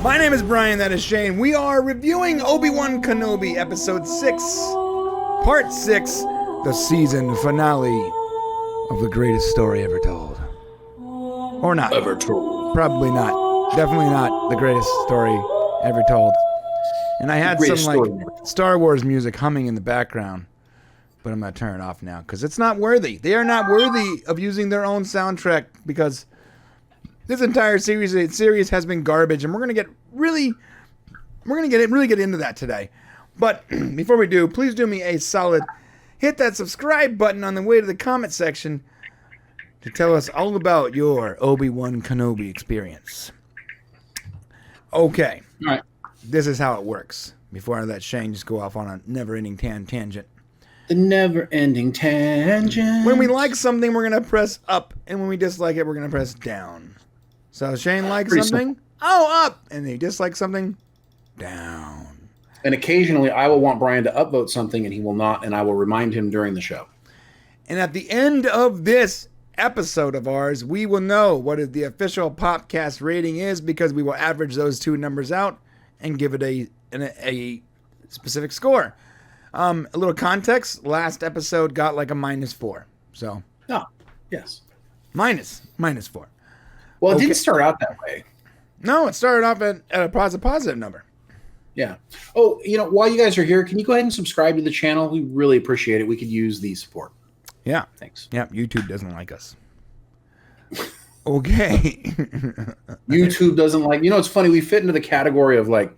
My name is Brian, that is Shane. We are reviewing Obi-Wan Kenobi, Episode 6, Part 6, the season finale of the greatest story ever told. Or not. Ever told. Probably not. Definitely not the greatest story ever told. And I had some like Star Wars music humming in the background, but I'm going to turn it off now because it's not worthy. They are not worthy of using their own soundtrack because this entire series has been garbage, and we're going to really get into that today. But before we do, please do me a solid. Hit that subscribe button on the way to the comment section to tell us all about your Obi-Wan Kenobi experience. Okay. All right. This is how it works. Before I let Shane just go off on a never-ending tangent. The never-ending tangent. When we like something, we're going to press up, and when we dislike it, we're going to press down. So Shane likes something, up, and he dislikes something, down. And occasionally, I will want Brian to upvote something, and he will not, and I will remind him during the show. And at the end of this episode of ours, we will know what the official Popcast rating is because we will average those two numbers out and give it a specific score. A little context, last episode got like a -4. So. Oh, yes. Minus 4. Well, it didn't start out that way. No, it started off at a positive number. Yeah. Oh, while you guys are here, can you go ahead and subscribe to the channel? We really appreciate it. We could use the support. Yeah. Thanks. Yeah, YouTube doesn't like us. Okay. YouTube doesn't like, it's funny. We fit into the category of like,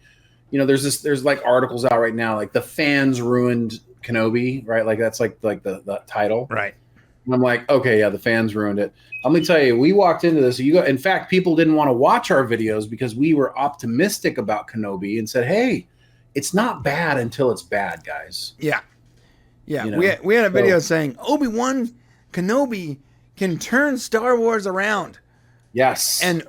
there's like articles out right now, like the fans ruined Kenobi, right? Like that's like the title. Right. And I'm like, okay, yeah, the fans ruined it. Let me tell you, we walked into this. In fact, people didn't want to watch our videos because we were optimistic about Kenobi and said, hey, it's not bad until it's bad, guys. Yeah. Yeah. We had a video saying Obi-Wan Kenobi can turn Star Wars around. Yes. And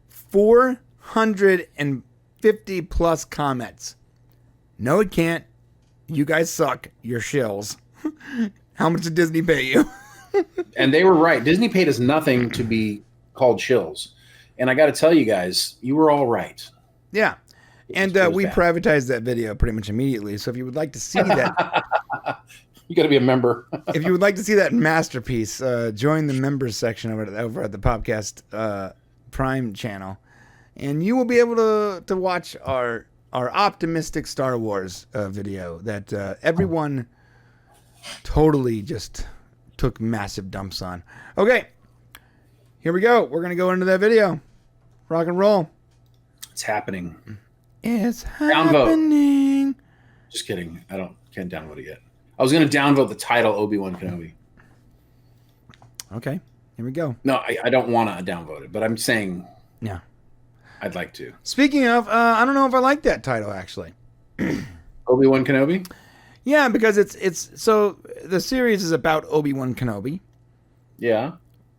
450 plus comments. No, it can't. You guys suck. You're shills. How much did Disney pay you? And they were right. Disney paid us nothing to be called shills. And I got to tell you guys, you were all right. Yeah. And we privatized that video pretty much immediately. So if you would like to see that. You got to be a member. If you would like to see that masterpiece, join the members section over at the Popcast Prime channel. And you will be able to watch our optimistic Star Wars video that everyone totally just took massive dumps on. Okay, here we go. We're going to go into that video. Rock and roll. It's happening. It's happening. Downvote. Just kidding. Can't downvote it yet. I was going to downvote the title Obi-Wan Kenobi. Okay, here we go. No, I don't want to downvote it, but I'm saying yeah, I'd like to. Speaking of, I don't know if I like that title actually. Obi-Wan Kenobi? Yeah, because it's so the series is about Obi-Wan Kenobi. Yeah.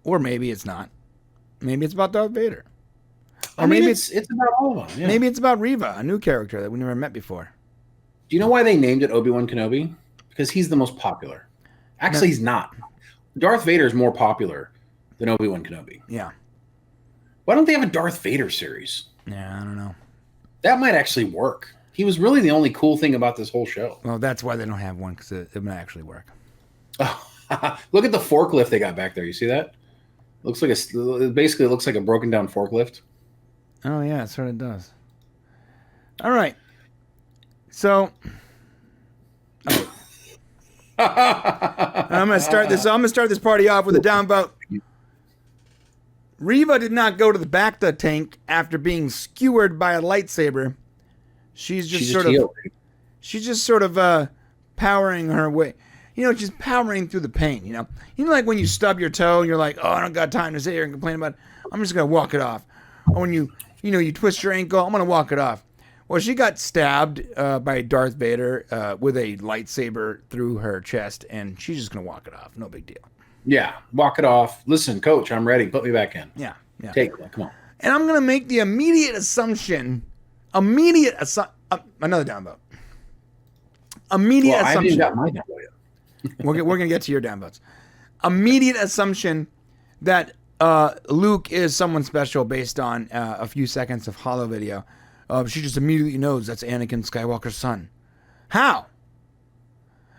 Or maybe it's not. Maybe it's about Darth Vader. Or maybe it's about all of them. Yeah. Maybe it's about Reva, a new character that we never met before. Do you know why they named it Obi-Wan Kenobi? Because he's the most popular. Actually, he's not. Darth Vader is more popular than Obi-Wan Kenobi. Yeah. Why don't they have a Darth Vader series? Yeah, I don't know. That might actually work. He was really the only cool thing about this whole show. Well, that's why they don't have one, because it might actually work. Oh, look at the forklift they got back there. You see that? It basically looks like a broken down forklift. Oh, yeah, it sort of does. All right. So, I'm going to start this party off with a downvote. Reva did not go to the Bacta tank after being skewered by a lightsaber. She's just sort of powering her way. She's powering through the pain, like when you stub your toe and you're like, oh, I don't got time to sit here and complain about it. I'm just going to walk it off. Or when you twist your ankle, I'm going to walk it off. Well, she got stabbed by Darth Vader with a lightsaber through her chest, and she's just going to walk it off. No big deal. Yeah, walk it off. Listen, coach, I'm ready. Put me back in. Yeah. Take it. Come on. And I'm going to make the immediate assumption. Another downvote. Assumption. I didn't got my downvote yet. We're going to get to your downvotes. Immediate assumption that Luke is someone special based on a few seconds of holo video. She just immediately knows that's Anakin Skywalker's son. How?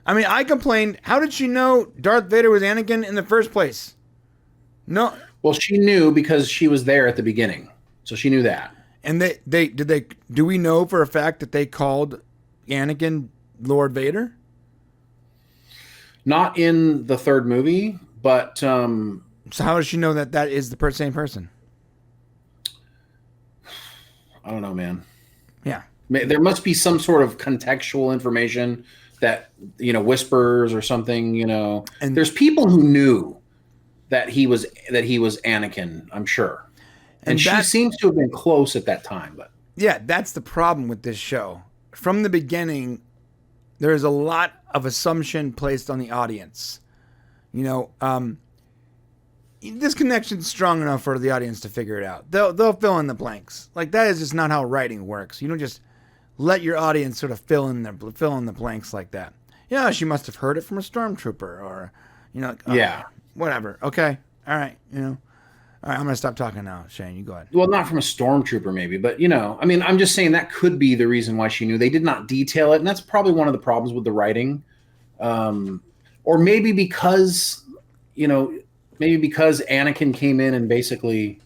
I mean, I complained. How did she know Darth Vader was Anakin in the first place? No. Well, she knew because she was there at the beginning, so she knew that. And do we know for a fact that they called Anakin Lord Vader? Not in the third movie, but so how does she know that is the same person? I don't know, man. Yeah, there must be some sort of contextual information that whispers or something. And there's people who knew that he was Anakin, I'm sure, and she seems to have been close at that time. But yeah, that's the problem with this show. From the beginning, there is a lot of assumption placed on the audience. This connection's strong enough for the audience to figure it out. They'll fill in the blanks. Like, that is just not how writing works. You don't just let your audience sort of fill in the blanks like that. Yeah, she must have heard it from a stormtrooper, or whatever. Okay, all right, All right, I'm gonna stop talking now. Shane, you go ahead. Well, not from a stormtrooper, maybe, but I mean, I'm just saying that could be the reason why she knew. They did not detail it, and that's probably one of the problems with the writing, or maybe because Anakin came in and basically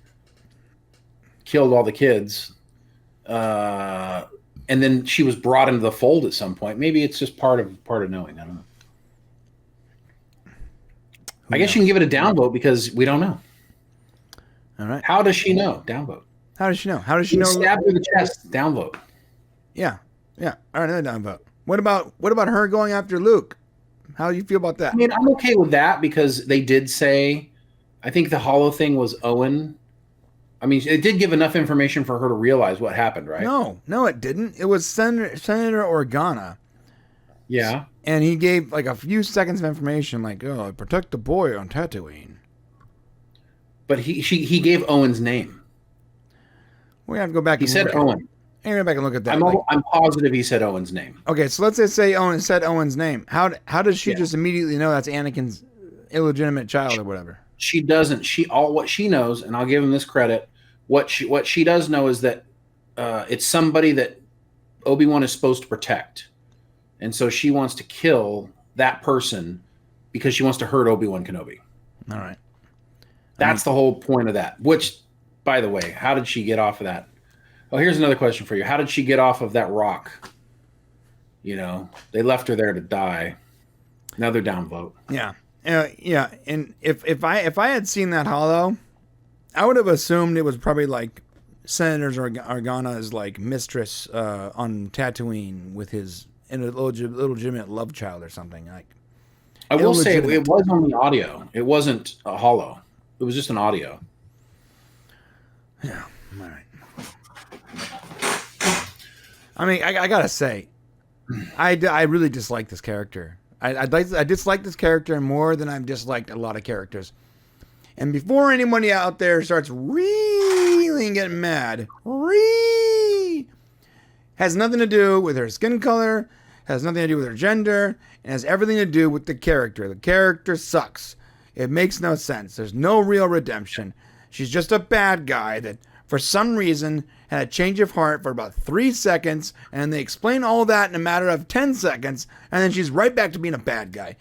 killed all the kids, and then she was brought into the fold at some point. Maybe it's just part of knowing. I don't know. I guess you can give it a downvote because we don't know. All right. How does she know? Downvote. How does she know? How does she know? Stabbed her in the chest. Downvote. Yeah. All right, another downvote. What about her going after Luke? How do you feel about that? I mean, I'm okay with that because they did say, I think the Hollow thing was Owen. I mean, it did give enough information for her to realize what happened, right? No, it didn't. It was Senator Organa. Yeah. And he gave like a few seconds of information, like, "Oh, protect the boy on Tatooine." But he gave Owen's name. We have to go back. He said Owen. I go back and look at that. I'm positive he said Owen's name. Okay, so let's just say Owen said Owen's name. How does she just immediately know that's Anakin's illegitimate child or whatever? She doesn't. What she knows, and I'll give him this credit. What she does know is that it's somebody that Obi-Wan is supposed to protect, and so she wants to kill that person because she wants to hurt Obi-Wan Kenobi. All right. That's the whole point of that. Which, by the way, how did she get off of that? Oh, here's another question for you. How did she get off of that rock? They left her there to die. Another downvote. Yeah. Yeah. And if I had seen that Hollow, I would have assumed it was probably like Senator Organa's like mistress on Tatooine with his illegitimate love child or something. Like, I will say it was only audio. It wasn't a Hollow. It was just an audio. Yeah. All right. I mean, I gotta say, I really dislike this character. I dislike this character more than I've disliked a lot of characters. And before anybody out there starts really getting mad, has nothing to do with her skin color, has nothing to do with her gender, and has everything to do with the character. The character sucks. It makes no sense. There's no real redemption. She's just a bad guy that, for some reason, had a change of heart for about 3 seconds, and they explain all that in a matter of 10 seconds, and then she's right back to being a bad guy.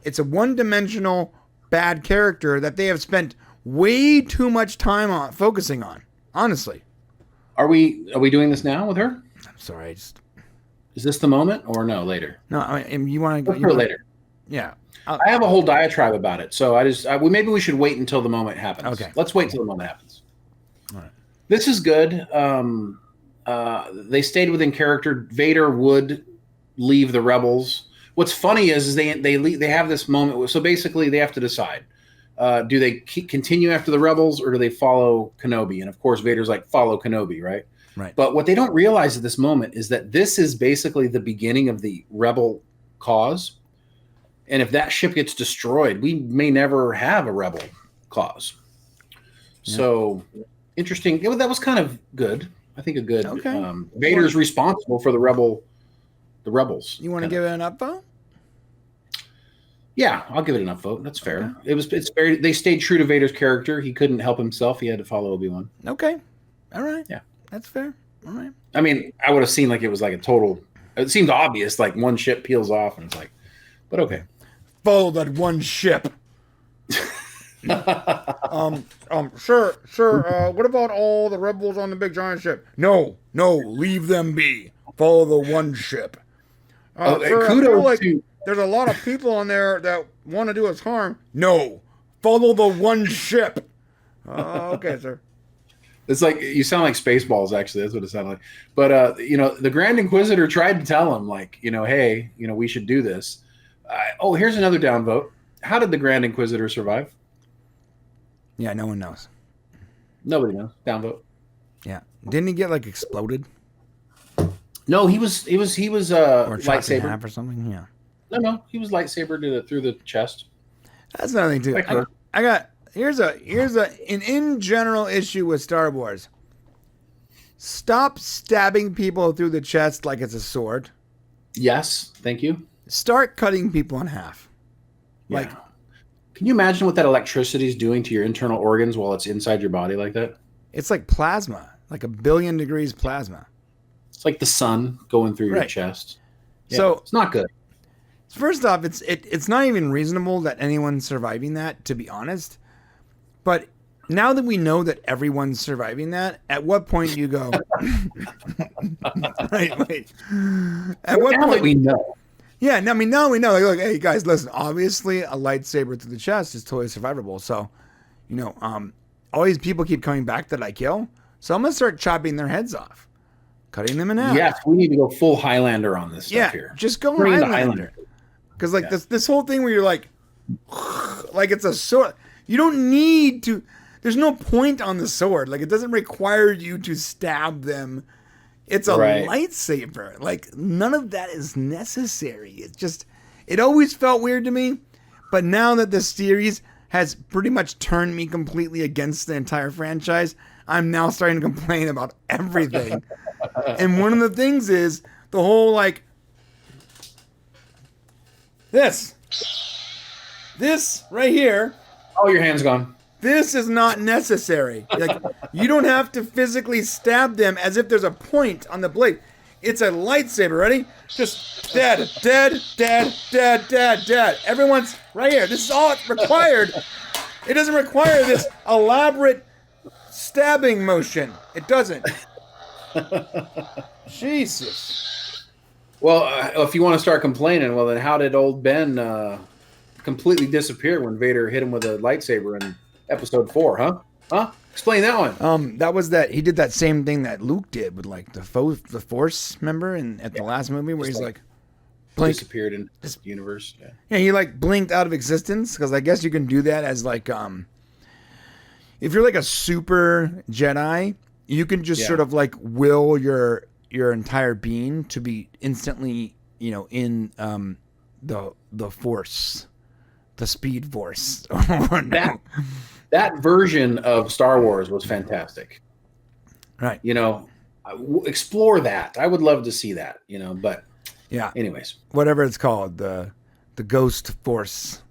It's a one-dimensional bad character that they have spent way too much time on focusing on. Honestly. Are we doing this now with her? I'm sorry. Is this the moment or no? Later. No, I mean, you want to go later. Yeah. I have a whole diatribe about it, so maybe we should wait until the moment happens. Okay. Let's wait until the moment happens. All right. This is good. They stayed within character. Vader would leave the rebels. What's funny is they have this moment. So basically, they have to decide: do they continue after the rebels, or do they follow Kenobi? And of course, Vader's like, follow Kenobi, right? Right. But what they don't realize at this moment is that this is basically the beginning of the rebel cause. And if that ship gets destroyed, we may never have a rebel cause. Yeah. So interesting. That was kind of good. I think a good. Okay. Vader's responsible for the rebels. You want to give it an upvote? Yeah, I'll give it an upvote. That's fair. Okay. It's very. They stayed true to Vader's character. He couldn't help himself. He had to follow Obi-Wan. Okay. All right. Yeah, that's fair. All right. I mean, I would have seen like it was like a total. It seemed obvious, like one ship peels off, and it's like, but okay. Follow that one ship. Sir. What about all the rebels on the big giant ship? No, leave them be. Follow the one ship. Sir, I feel like there's a lot of people on there that want to do us harm. No, follow the one ship. Okay, sir. It's like you sound like Spaceballs. Actually, that's what it sounded like. But the Grand Inquisitor tried to tell him, like, hey, we should do this. Here's another downvote. How did the Grand Inquisitor survive? Yeah, no one knows. Nobody knows. Downvote. Yeah, didn't he get like exploded? No, he was or lightsaber in half or something. Yeah. No, he was lightsabered through the chest. That's another thing too. I got here's an in general issue with Star Wars. Stop stabbing people through the chest like it's a sword. Yes, thank you. Start cutting people in half. Yeah. Like, can you imagine what that electricity is doing to your internal organs while it's inside your body like that? It's like plasma, like 1 billion degrees plasma. It's like the sun going through your chest. Yeah, so it's not good. First off, it's not even reasonable that anyone's surviving that, to be honest. But now that we know that everyone's surviving that, at what point do you go? Wait. At what point we know? Yeah, I mean, now we know. Like, look, hey guys, listen. Obviously, a lightsaber through the chest is totally survivable. So, all these people keep coming back that I kill. So I'm gonna start chopping their heads off, cutting them in half. Yes, we need to go full Highlander on this stuff here. Just go Highlander. Because this whole thing where you're like it's a sword. You don't need to. There's no point on the sword. Like, it doesn't require you to stab them. It's a lightsaber. Like, none of that is necessary. It always felt weird to me. But now that this series has pretty much turned me completely against the entire franchise, I'm now starting to complain about everything. And one of the things is the whole, like, this right here. Oh, your hand's gone. This is not necessary. Like, you don't have to physically stab them as if there's a point on the blade. It's a lightsaber. Ready? Just dead. Everyone's right here. This is all it's required. It doesn't require this elaborate stabbing motion. It doesn't. Jesus. Well, if you want to start complaining, well, then how did old Ben completely disappear when Vader hit him with a lightsaber in Episode 4? Huh? Explain that one. That was he did that same thing that Luke did with like the Force, remember, at the last movie where he's like blink, disappeared in this universe. Yeah, he like blinked out of existence, because I guess you can do that as like if you're like a super Jedi, you can just sort of like will your entire being to be instantly, in the Force, the Speed Force. That version of Star Wars was fantastic. Right. Explore that. I would love to see that, but yeah. Anyways. Whatever it's called, the Ghost Force.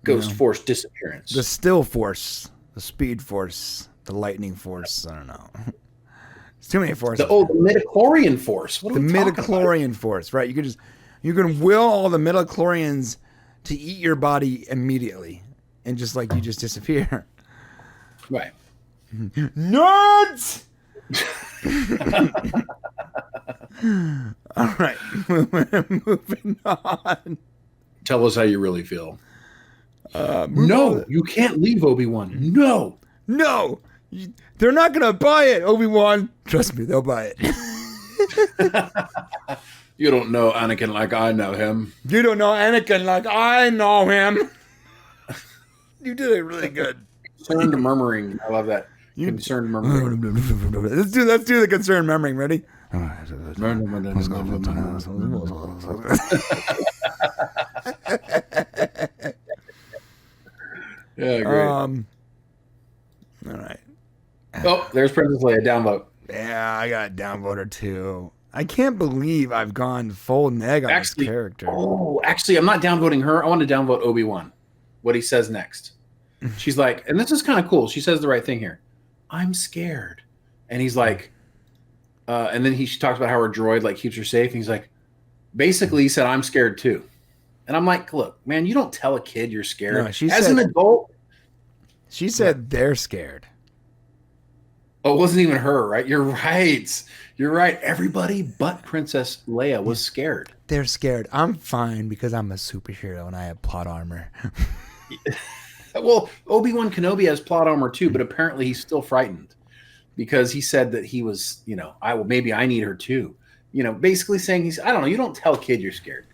Ghost Force disappearance. The Still Force, the Speed Force, the Lightning Force. I don't know. It's too many forces. The midichlorian force. The midichlorian force, right? You can will all the midichlorians to eat your body immediately. And just like you just disappear. Right. Nerds! All right. Moving on. Tell us how you really feel. No, you can't leave, Obi-Wan. No. They're not going to buy it, Obi-Wan. Trust me, they'll buy it. You don't know Anakin like I know him. You don't know Anakin like I know him. You did it really good. Concerned murmuring. I love that. Concerned murmuring. Let's do the concerned murmuring. Ready? Yeah, great. All right. Oh, there's Princess Leia. Downvote. Yeah, I got a downvoter too. I can't believe I've gone full neg on this character. Oh, actually, I'm not downvoting her. I want to downvote Obi-Wan. What he says next. She's like, and this is kind of cool. She says the right thing here. I'm scared. And he's like, And then she talks about how her droid like keeps her safe. And he's like, basically, he said, "I'm scared too." And I'm like, look, man, you don't tell a kid you're scared. No, she As said, an adult. She said they're scared. Oh, it wasn't even her, right? You're right. You're right. Everybody but Princess Leia was scared. They're scared. I'm fine because I'm a superhero and I have plot armor. Well, Obi-Wan Kenobi has plot armor too, but apparently he's still frightened because he said that he was, maybe I need her too. Basically saying I don't know, you don't tell a kid you're scared.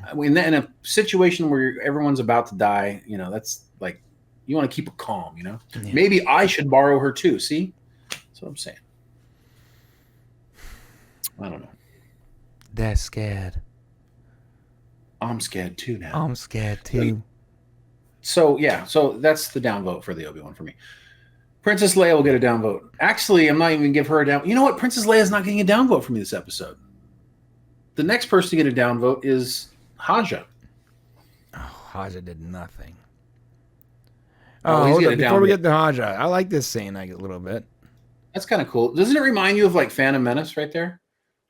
I mean, in a situation where everyone's about to die, that's like, you want to keep it calm, Yeah. Maybe I should borrow her too. See? That's what I'm saying. I don't know. They're scared. I'm scared too now. I'm scared too. So that's the downvote for the Obi-Wan for me. Princess Leia will get a downvote. Actually, I'm not even going to give her a down. You know what? Princess Leia is not getting a downvote for me this episode. The next person to get a downvote is Haja. Oh, Haja did nothing. Hold up. Before we get to Haja, I like this scene a little bit. That's kind of cool. Doesn't it remind you of like Phantom Menace right there?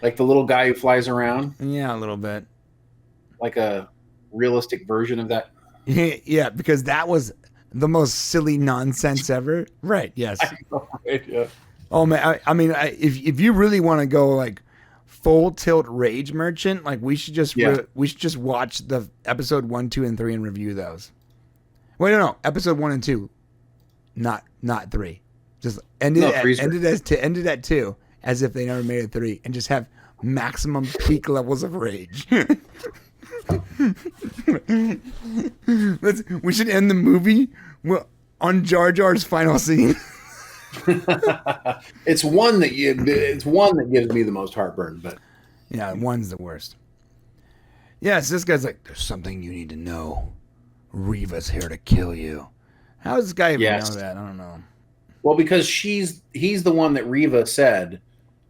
Like the little guy who flies around? Yeah, a little bit. Like a realistic version of that? Yeah, because that was the most silly nonsense ever. Right, yes. I know, right, yeah. Oh, man. I mean, if you really want to go like full tilt rage merchant, like we should just watch the episode 1, 2, and 3 and review those. Wait, no, episode 1 and 2, not 3. Just end it at 2, as if they never made it 3, and just have maximum peak levels of rage. We should end the movie on Jar Jar's final scene. It's one that gives me the most heartburn, but yeah, one's the worst. Yes, this guy's like, there's something you need to know. Reva's here to kill you. How does this guy even know that? I don't know. Well, because he's the one that Reva said,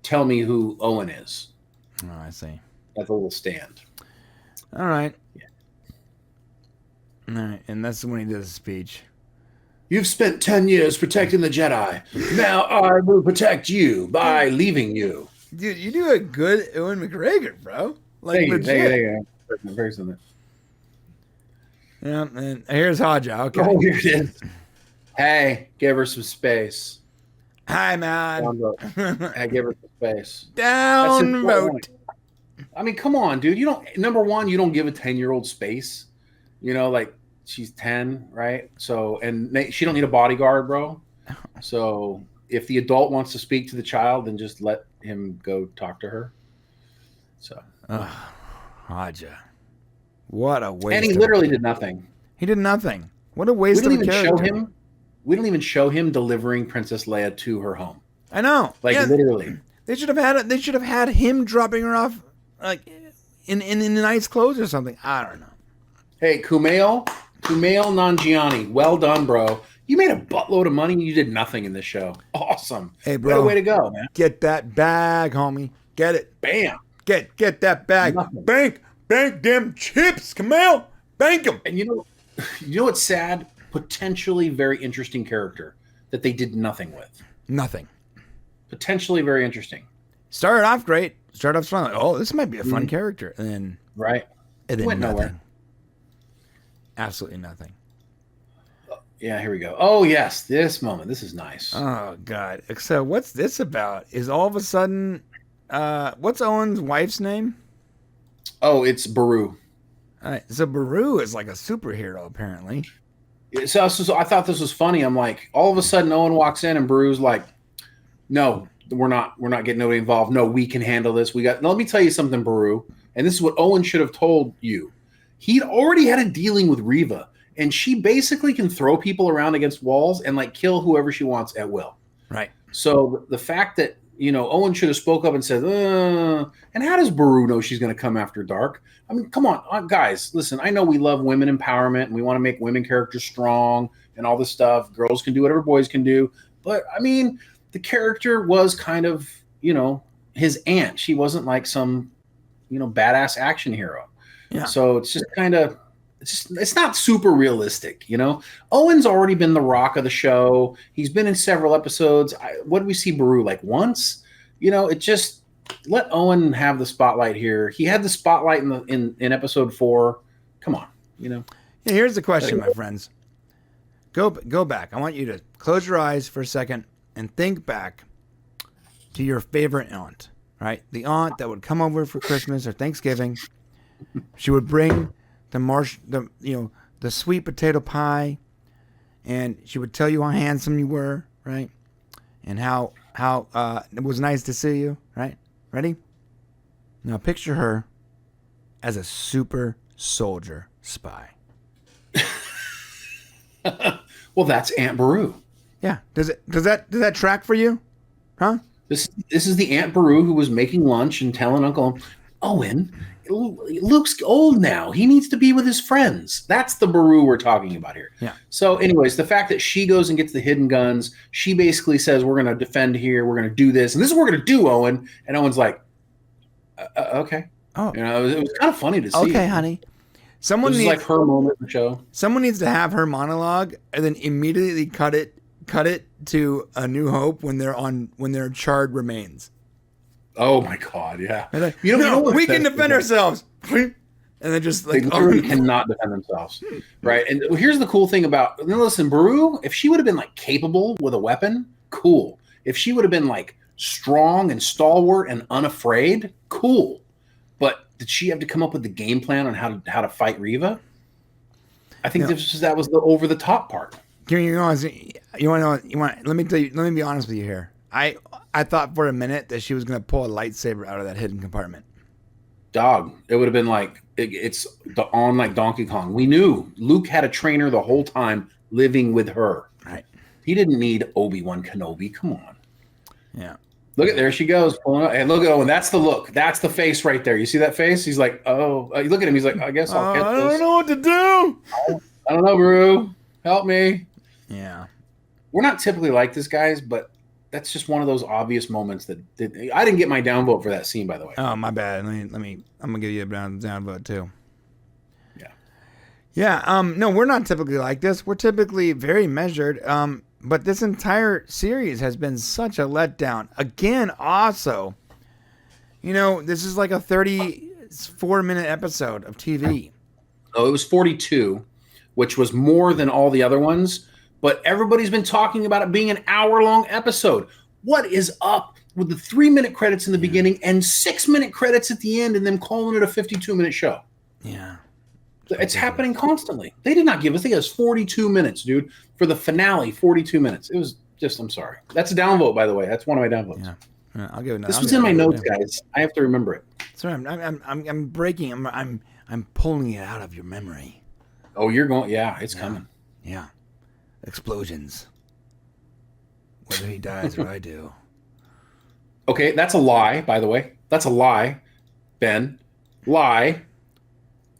"Tell me who Owen is." Oh, I see. At the little stand. All right. Yeah. All right, and that's when he does the speech. You've spent 10 years protecting the Jedi. Now I will protect you by leaving you. Dude, you do a good Ewan McGregor, bro. Like, Thank legit. you. Very similar. Yeah, and here's Haja. Okay. Oh, here it is. Hey, give her some space. Hi, man. Hey, give her some space. Downvote. I mean, come on, dude. You don't give a 10-year-old space. Like she's 10, right? So, and she don't need a bodyguard, bro. So if the adult wants to speak to the child, then just let him go talk to her. So, Haja. What a waste. And he literally did nothing. He did nothing. What a waste of a character. We don't even show him delivering Princess Leia to her home. I know. Like, literally. They should have had him dropping her off like in nice clothes or something. I don't know. Hey, Kumail Nanjiani, well done, bro. You made a buttload of money and you did nothing in this show. Awesome. Hey, bro. What a way to go, man. Get that bag, homie. Get it. Bam. Get that bag. Nothing. Bank them chips, Kumail. Bank them. And you know what's sad? Potentially very interesting character that they did nothing with. Nothing. Potentially very interesting. Started off great. Started off strong. Like, oh, this might be a fun character. And then right. And then went nothing. Nowhere. Absolutely nothing. Yeah, here we go. Oh yes, this moment. This is nice. Oh God. So what's this about? Is all of a sudden what's Owen's wife's name? Oh, it's Beru. So Beru is like a superhero, apparently. So I thought this was funny. I'm like, all of a sudden Owen walks in and Beru's like, no, we're not getting nobody involved. No, we can handle this. Let me tell you something, Beru. And this is what Owen should have told you. He'd already had a dealing with Reva, and she basically can throw people around against walls and like kill whoever she wants at will. Right. So the fact that, Owen should have spoke up and said, and how does Beru know she's going to come after dark? I mean, come on, guys, listen, I know we love women empowerment and we want to make women characters strong and all this stuff. Girls can do whatever boys can do. But I mean, the character was kind of, his aunt. She wasn't like some, badass action hero. Yeah. So it's just kind of, it's not super realistic, Owen's already been the rock of the show. He's been in several episodes. What did we see Beru like once? It just, let Owen have the spotlight here. He had the spotlight in episode 4. Come on, Yeah, here's the question, my friends. Go back. I want you to close your eyes for a second and think back to your favorite aunt, right? The aunt that would come over for Christmas or Thanksgiving. She would bring the sweet potato pie, and she would tell you how handsome you were, right? And how it was nice to see you, right? Ready? Now picture her as a super soldier spy. Well, that's Aunt Beru. Yeah. Does that track for you? Huh? This is the Aunt Beru who was making lunch and telling Uncle Owen, Luke's old now. He needs to be with his friends. That's the Beru we're talking about here. Yeah. So anyways, the fact that she goes and gets the hidden guns, she basically says, we're going to defend here. We're going to do this. And this is what we're going to do, Owen. And Owen's like, okay. Oh. It was kind of funny to see. Okay, honey. Someone this needs is like her moment in the show. Someone needs to have her monologue and then immediately cut it to A New Hope when they're charred remains. Oh my God, yeah. Like, we can defend ourselves. And then just like they literally cannot defend themselves. Right. And here's the cool thing about listen, Beru, if she would have been like capable with a weapon, cool. If she would have been like strong and stalwart and unafraid, cool. But did she have to come up with the game plan on how to fight Reva? I think that was the over the top part. Let me be honest with you here. I thought for a minute that she was going to pull a lightsaber out of that hidden compartment. Dog, it would have been like it's on like Donkey Kong. We knew Luke had a trainer the whole time living with her. Right. He didn't need Obi-Wan Kenobi. Come on. Yeah. Look at there she goes pulling up. Hey, look at Owen. That's the look. That's the face right there. You see that face? He's like, oh, look at him. He's like, I guess I'll catch this. I don't know what to do. I don't know, Beru. Help me. Yeah. We're not typically like this, guys, but that's just one of those obvious moments that I didn't get my downvote for that scene, by the way. Oh, my bad. Let me. I'm gonna give you a downvote too. Yeah. Yeah. No, we're not typically like this. We're typically very measured. But this entire series has been such a letdown. Again, also, this is like a 34-minute episode of TV. Oh, it was 42, which was more than all the other ones. But everybody's been talking about it being an hour-long episode. What is up with the 3-minute credits in the beginning and 6-minute credits at the end and them calling it a 52-minute show? Yeah. It's happening constantly. They did not give us, I think it was 42 minutes, dude. For the finale, 42 minutes. It was just, I'm sorry. That's a downvote, by the way. That's one of my downvotes. Yeah. I'll give it. This was in my notes, guys. I have to remember it. Sorry, I'm breaking. I'm pulling it out of your memory. Oh, you're going. Yeah, it's coming. Yeah. Explosions. Whether he dies or I do. Okay, that's a lie, by the way. That's a lie, Ben. Lie.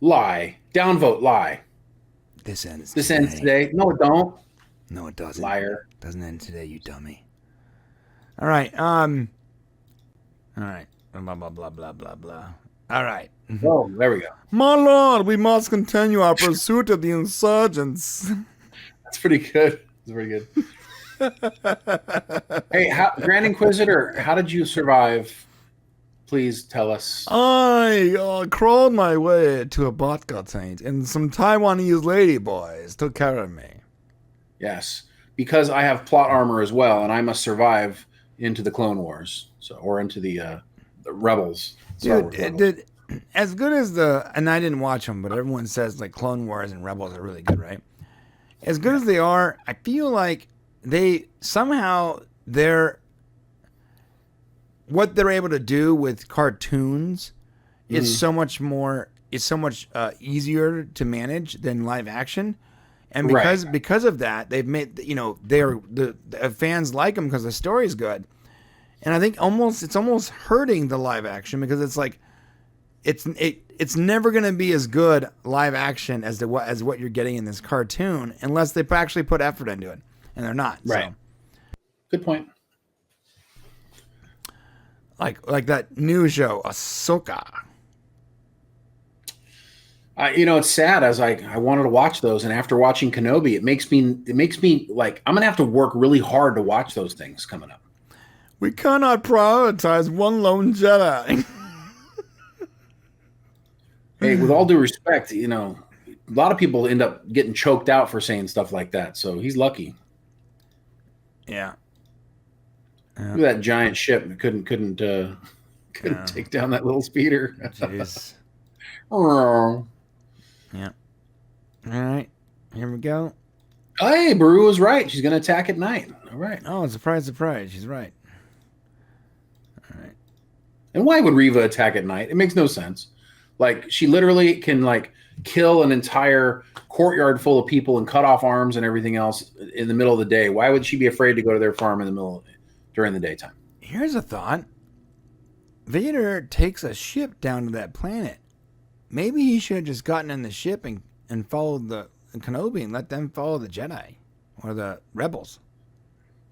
Downvote, lie. This ends today. No, it don't. No, it doesn't. Liar. Doesn't end today, you dummy. All right. All right. Blah, blah, blah, blah, blah, blah. All right. Oh, there we go. My lord, we must continue our pursuit of the insurgents. That's pretty good. That's pretty good. Hey, Grand Inquisitor, how did you survive? Please tell us. I crawled my way to a vodka taint, and some Taiwanese ladyboys took care of me. Yes, because I have plot armor as well, and I must survive into the Clone Wars, or into the Rebels. Dude, as good as and I didn't watch them, but everyone says like Clone Wars and Rebels are really good, right? As good as they are, I feel like what they're able to do with cartoons is so much easier to manage than live action. And because of that, they've made, the fans like them because the story's good. And I think it's almost hurting the live action because it's like, it's never going to be as good live action as what you're getting in this cartoon unless they actually put effort into it, and they're not. Right. So. Good point. Like that new show, Ahsoka. It's sad as I wanted to watch those, and after watching Kenobi, it makes me like I'm gonna have to work really hard to watch those things coming up. We cannot prioritize one lone Jedi. Hey, with all due respect, you know, a lot of people end up getting choked out for saying stuff like that. So he's lucky. Yeah. Look at that giant ship. Couldn't take down that little speeder. Jeez. Oh. Yeah. All right. Here we go. Hey, Beru was right. She's going to attack at night. All right. Oh, surprise, surprise. She's right. All right. And why would Reva attack at night? It makes no sense. Like, she literally can, like, kill an entire courtyard full of people and cut off arms and everything else in the middle of the day. Why would she be afraid to go to their farm in the middle during the daytime? Here's a thought. Vader takes a ship down to that planet. Maybe he should have just gotten in the ship and followed the Kenobi and let them follow the Jedi or the rebels.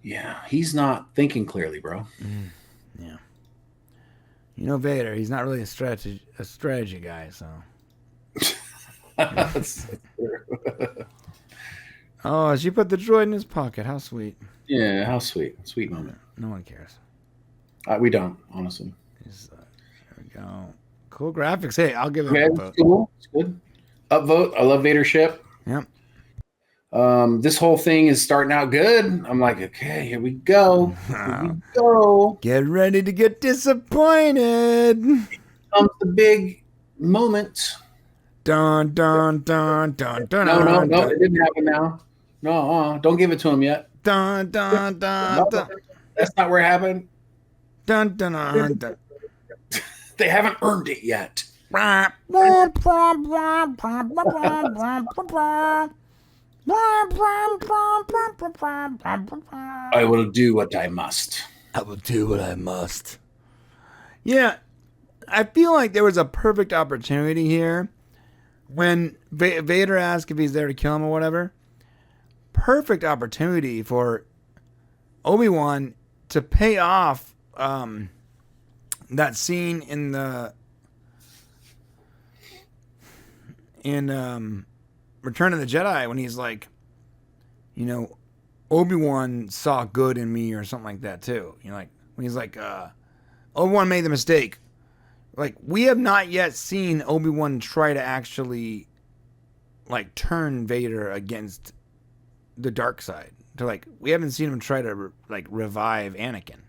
Yeah, he's not thinking clearly, bro. Yeah. You know Vader, he's not really a strategy guy, so. Oh, she put the droid in his pocket. How sweet. Yeah, how sweet. Sweet moment. No one cares. We don't, honestly. There we go. Cool graphics. Hey, I'll give it Okay, a vote. cool. It's good. Upvote. I love Vader ship. Yep. This whole thing is starting out good. I'm like, okay, here we go. Here we go. Get ready to get disappointed. Here comes the big moment. Dun, dun, dun, dun, dun. No, it didn't happen now. No, don't give it to him yet. Dun, dun, dun, No, dun. that's not where it happened. Dun, dun, dun, dun. They haven't earned it yet. I will do what I must. I will do what I must. Yeah, I feel like there was a perfect opportunity here when Vader asked if he's there to kill him or whatever. Perfect opportunity for Obi-Wan to pay off that scene in Return of the Jedi when he's like, you know, Obi-Wan saw good in me or something like that too. You know, like when he's like, Obi-Wan made the mistake. Like, we have not yet seen Obi-Wan try to actually like turn Vader against the dark side. To like, we haven't seen him try to revive Anakin.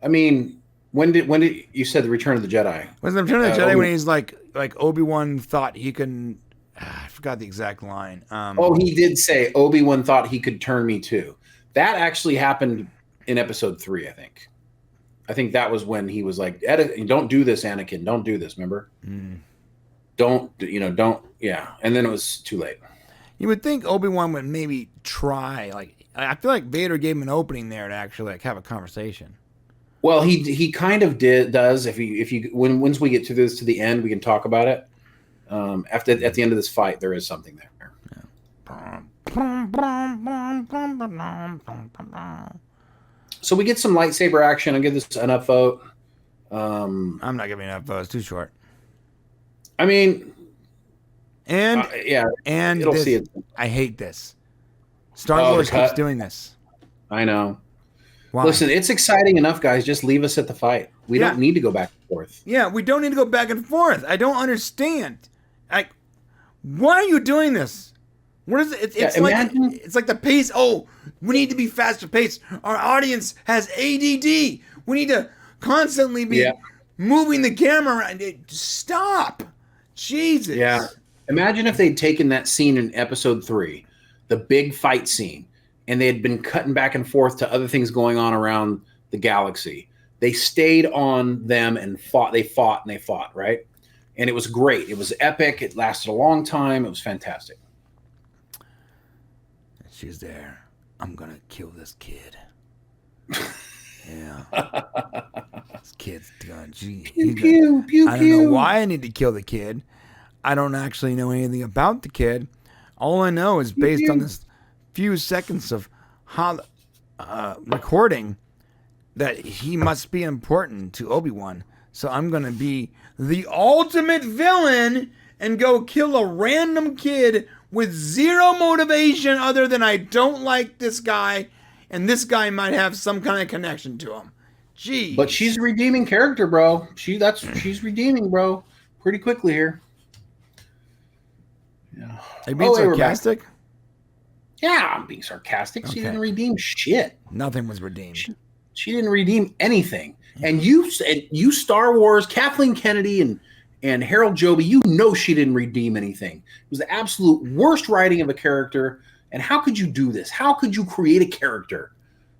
I mean, when did you said the Return of the Jedi? Was the Return of the Jedi when he's like Obi-Wan thought he can? I forgot the exact line. He did say Obi-Wan thought he could turn me too. That actually happened in Episode 3, I think. I think that was when he was like, "Don't do this, Anakin. Don't do this." Remember? Don't. Yeah. And then it was too late. You would think Obi-Wan would maybe try. Like, I feel like Vader gave him an opening there to actually like have a conversation. Well, he kind of does. Once we get to the end, we can talk about it. At the end of this fight, there is something there. Yeah. So we get some lightsaber action. I'll give this an upvote. I'm not giving it an upvote. It's too short. I mean, and it'll see it. I hate this. Star Wars keeps doing this. I know. Why? Listen, it's exciting enough, guys. Just leave us at the fight. We don't need to go back and forth. Yeah, we don't need to go back and forth. I don't understand. Why are you doing this? What is it? It's like the pace. Oh, we need to be faster paced. Our audience has ADD. We need to constantly be moving the camera around. Stop. Jesus. Yeah. Imagine if they'd taken that scene in Episode 3, the big fight scene, and they had been cutting back and forth to other things going on around the galaxy. They stayed on them and fought. They fought and they fought, right? And it was great. It was epic. It lasted a long time. It was fantastic. She's there. I'm going to kill this kid. Yeah. This kid's gone. Pew, pew, I don't know why I need to kill the kid. I don't actually know anything about the kid. All I know is based on this few seconds of recording that he must be important to Obi-Wan. So I'm going to be the ultimate villain and go kill a random kid with zero motivation other than I don't like this guy and this guy might have some kind of connection to him. Gee. But she's a redeeming character, bro. She's redeeming, bro. Pretty quickly here. Yeah. Are you being sarcastic? Yeah, I'm being sarcastic. Okay. She didn't redeem shit. Nothing was redeemed. She didn't redeem anything. And you Star Wars, Kathleen Kennedy and Harold Joby, you know she didn't redeem anything. It was the absolute worst writing of a character. And how could you do this? How could you create a character?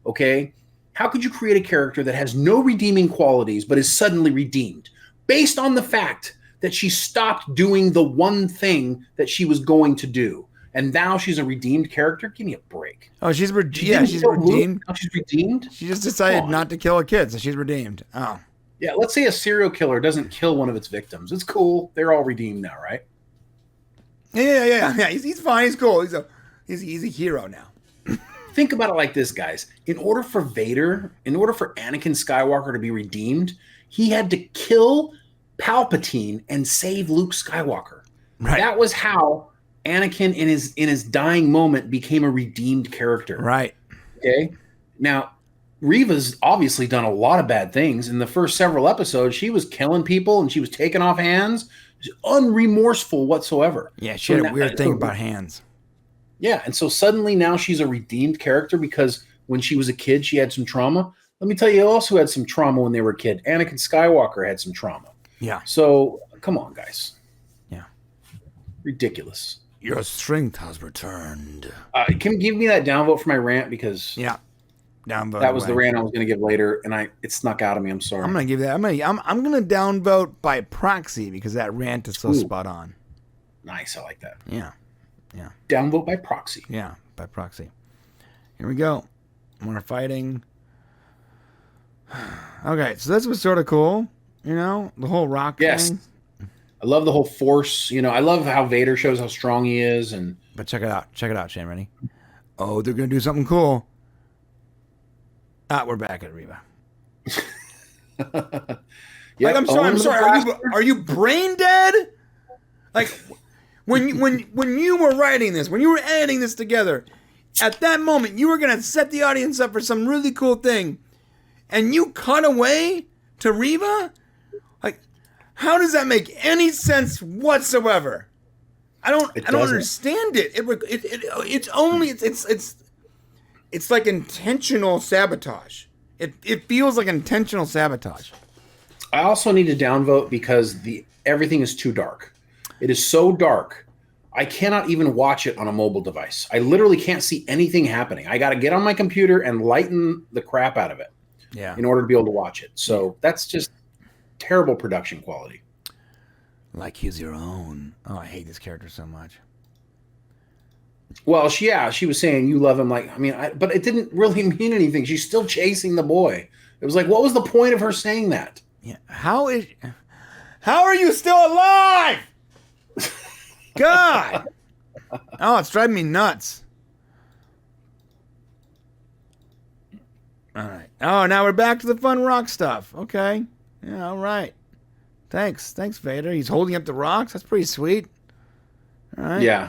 Okay? How could you create a character that has no redeeming qualities but is suddenly redeemed based on the fact that she stopped doing the one thing that she was going to do? And now she's a redeemed character? Give me a break. Oh, she's redeemed. She's redeemed? She just decided not to kill a kid, so she's redeemed. Oh. Yeah, let's say a serial killer doesn't kill one of its victims. It's cool. They're all redeemed now, right? Yeah. He's fine. He's cool. He's a hero now. Think about it like this, guys. In order for Anakin Skywalker to be redeemed, he had to kill Palpatine and save Luke Skywalker. Right. That was how Anakin in his dying moment became a redeemed character. Right. Okay. Now, Reva's obviously done a lot of bad things. In the first several episodes, she was killing people and she was taking off hands. She was unremorseful whatsoever. Yeah, she had a weird thing about hands. Yeah, and so suddenly now she's a redeemed character because when she was a kid, she had some trauma. Let me tell you, also had some trauma when they were a kid. Anakin Skywalker had some trauma. Yeah. So, come on, guys. Yeah. Ridiculous. Your strength has returned. Can you give me that downvote for my rant? Because downvote. That was the rant I was going to give later, and it snuck out of me. I'm sorry. I'm going to give that. I'm going to downvote by proxy because that rant is so spot on. Nice. I like that. Yeah. Downvote by proxy. Yeah, by proxy. Here we go. More fighting. Okay, so this was sort of cool. You know, the whole rock thing. I love the whole Force. You know, I love how Vader shows how strong he is. But check it out, Shane. Ready? Oh, they're going to do something cool. We're back at Reva. Yep. I'm sorry. Are you brain dead? Like, when you were writing this, when you were editing this together, at that moment, you were going to set the audience up for some really cool thing, and you cut away to Reva? Like, how does that make any sense whatsoever? I don't understand it. It's like intentional sabotage. It feels like intentional sabotage. I also need to downvote because everything is too dark. It is so dark. I cannot even watch it on a mobile device. I literally can't see anything happening. I got to get on my computer and lighten the crap out of it. Yeah. In order to be able to watch it. So that's just terrible production quality. Like he's your own. Oh, I hate this character so much. Well, she was saying you love him. But it didn't really mean anything. She's still chasing the boy. It was like, what was the point of her saying that? Yeah. How are you still alive? God. Oh, it's driving me nuts. All right. Oh, now we're back to the fun rock stuff. Okay. Yeah, all right. Thanks, Vader. He's holding up the rocks. That's pretty sweet. All right. Yeah.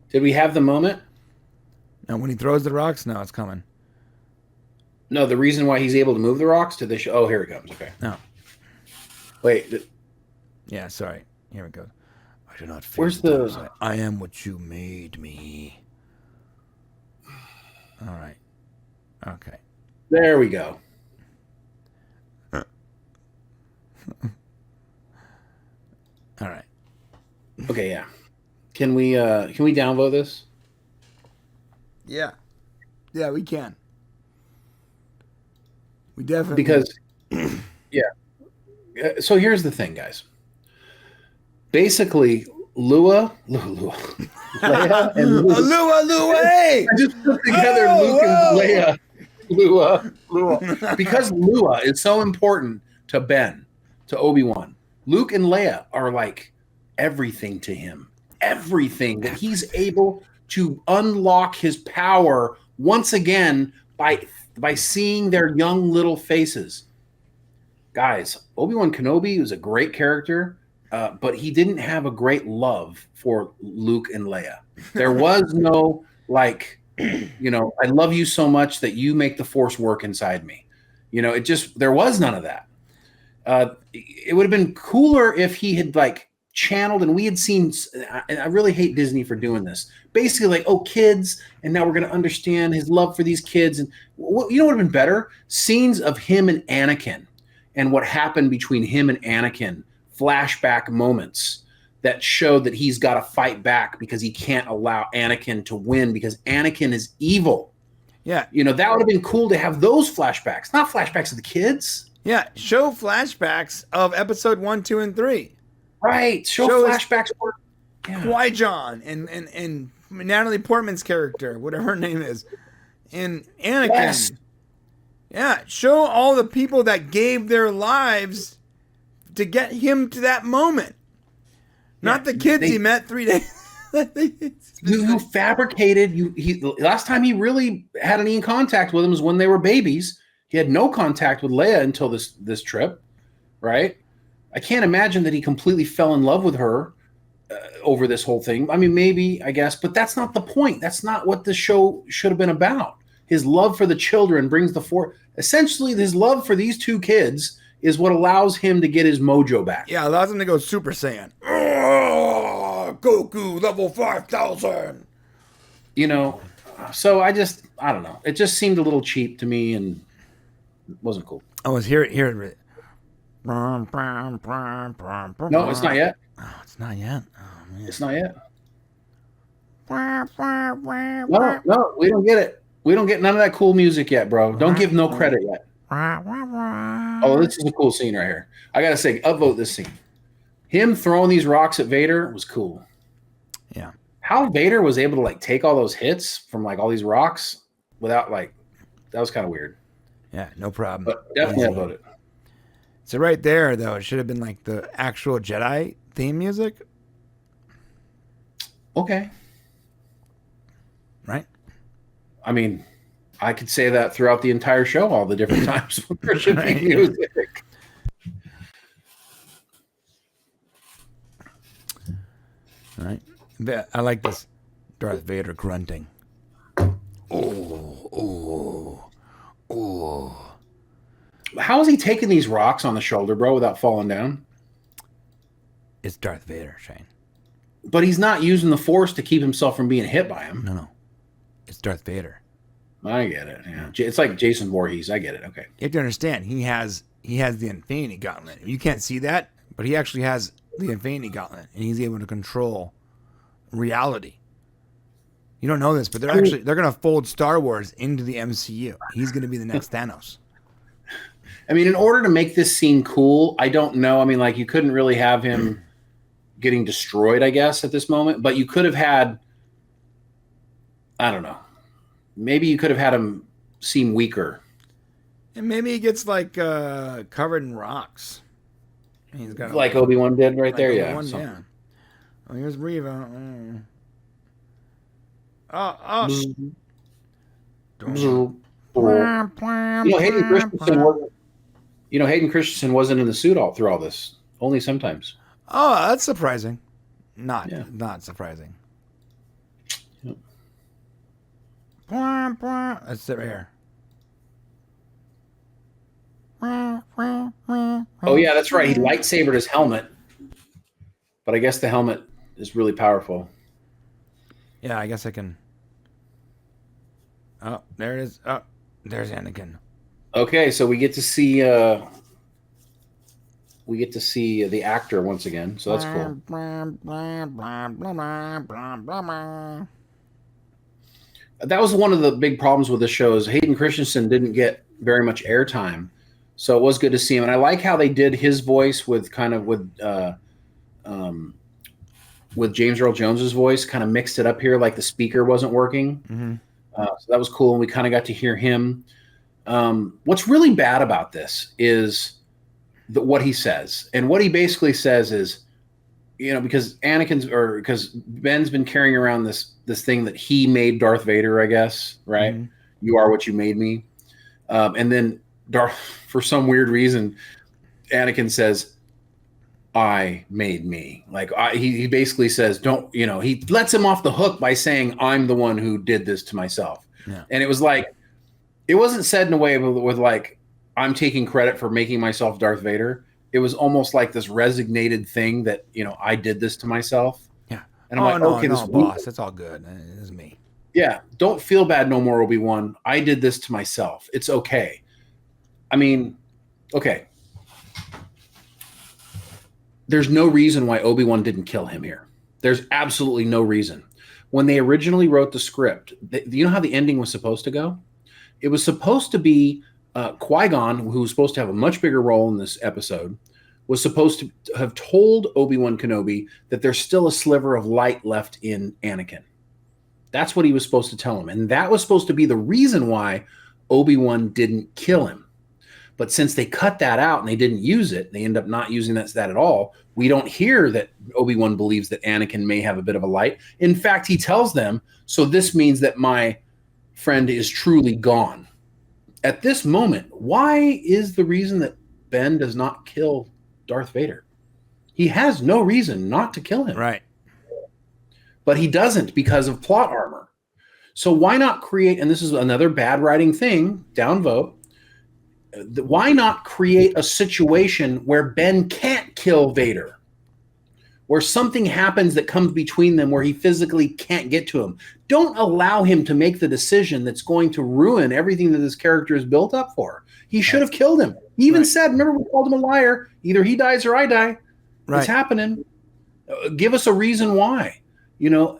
Did we have the moment? No, when he throws the rocks, no, it's coming. No, the reason why he's able to move the rocks to the show. Oh, here it comes. Okay. No. Wait. Yeah, sorry. Here it goes. I do not feel. Where's the? I am what you made me. All right. Okay. There we go. All right. Okay, yeah. Can we downvote this? Yeah. Yeah, we can. We definitely because yeah. So here's the thing, guys. Basically, Leia and Lua. I just put together Luke and Leia. Lua. Because Lua is so important to Ben, to Obi-Wan. Luke and Leia are like everything to him. Everything that he's able to unlock his power once again by seeing their young little faces. Guys, Obi-Wan Kenobi was a great character, but he didn't have a great love for Luke and Leia. There was no you know, I love you so much that you make the Force work inside me. You know, there was none of that. It would have been cooler if he had like channeled, and we had seen, and I really hate Disney for doing this, basically like, oh, kids, and now we're going to understand his love for these kids. And you know what would have been better? Scenes of him and Anakin and what happened between him and Anakin, flashback moments that showed that he's got to fight back because he can't allow Anakin to win because Anakin is evil. Yeah. You know, that would have been cool to have those flashbacks, not flashbacks of the kids. Yeah. Show flashbacks of episode 1, 2, and 3. Right. Show flashbacks for Qui-Gon and Natalie Portman's character, whatever her name is, and Anakin. Yes. Yeah. Show all the people that gave their lives to get him to that moment. Not the kids he met 3 days. You fabricated. Last time he really had any contact with him was when they were babies. He had no contact with Leia until this trip, right? I can't imagine that he completely fell in love with her over this whole thing. I mean, maybe, I guess, but that's not the point. That's not what the show should have been about. His love for the children brings the Force. Essentially, his love for these two kids is what allows him to get his mojo back. Yeah, allows him to go Super Saiyan. Oh, Goku level 5,000. You know, so I don't know. It just seemed a little cheap to me and wasn't cool. I was here. No, it's not yet. Oh, it's not yet. Oh, man. It's not yet. No, we don't get it. We don't get none of that cool music yet, bro. Don't give no credit yet. Oh, this is a cool scene right here. I gotta say, upvote this scene. Him throwing these rocks at Vader was cool. Yeah. How Vader was able to like take all those hits from like all these rocks without like, that was kind of weird. Yeah, no problem. But definitely upvote it. So right there, though, it should have been like the actual Jedi theme music. Okay. Right? I mean, I could say that throughout the entire show, all the different times when there should be music. All right. I like this Darth Vader grunting. Oh. How is he taking these rocks on the shoulder, bro, without falling down? It's Darth Vader, Shane. But he's not using the Force to keep himself from being hit by him. No. It's Darth Vader. I get it. Yeah. It's like Jason Voorhees. I get it. Okay. You have to understand, he has the Infinity Gauntlet. You can't see that, but he actually has the Infinity Gauntlet, and he's able to control reality. You don't know this, but they're going to fold Star Wars into the MCU. He's going to be the next Thanos. I mean, in order to make this scene cool, I don't know. I mean, like, you couldn't really have him getting destroyed, I guess, at this moment. But you could have had, I don't know. Maybe you could have had him seem weaker. And maybe he gets, like, covered in rocks. And he's got like Obi-Wan did right there, yeah. Yeah. Oh, here's Reva. Oh. Hayden Christensen wasn't in the suit through all this. Only sometimes. Oh, that's surprising. Not surprising. Yep. That's it right here. Oh yeah, that's right. He lightsabered his helmet, but I guess the helmet is really powerful. Yeah, I guess I can. Oh, there it is. Oh, there's Anakin. Okay, so we get to see the actor once again, so that's cool. That was one of the big problems with the show is Hayden Christensen didn't get very much airtime, so it was good to see him. And I like how they did his voice with James Earl Jones's voice, kind of mixed it up here, like the speaker wasn't working. Mm-hmm. So that was cool, and we kind of got to hear him. What's really bad about this is what he says, and what he basically says is, because because Ben's been carrying around this thing that he made Darth Vader, I guess, right? Mm-hmm. You are what you made me, and then Darth, for some weird reason, Anakin says, I made me. Like he basically says, don't, he lets him off the hook by saying, I'm the one who did this to myself. Yeah. And it was like, it wasn't said in a way with like, I'm taking credit for making myself Darth Vader. It was almost like this resignated thing that, I did this to myself. Yeah. And I'm like, okay, this boss, it's all good. It's me. Yeah. Don't feel bad no more, Obi-Wan. I did this to myself. It's okay. I mean, okay. There's no reason why Obi-Wan didn't kill him here. There's absolutely no reason. When they originally wrote the script, you know how the ending was supposed to go? It was supposed to be Qui-Gon, who was supposed to have a much bigger role in this episode, was supposed to have told Obi-Wan Kenobi that there's still a sliver of light left in Anakin. That's what he was supposed to tell him. And that was supposed to be the reason why Obi-Wan didn't kill him. But since they cut that out and they didn't use it, they end up not using that at all. We don't hear that Obi-Wan believes that Anakin may have a bit of a light. In fact, he tells them, so this means that my friend is truly gone. At this moment, why is the reason that Ben does not kill Darth Vader? He has no reason not to kill him. Right. But he doesn't because of plot armor. So why not create, and this is another bad writing thing, downvote, why not create a situation where Ben can't kill Vader? Where something happens that comes between them where he physically can't get to him. Don't allow him to make the decision that's going to ruin everything that this character is built up for. He should have killed him. He even said, remember, we called him a liar. Either he dies or I die. Right. It's happening. Give us a reason why.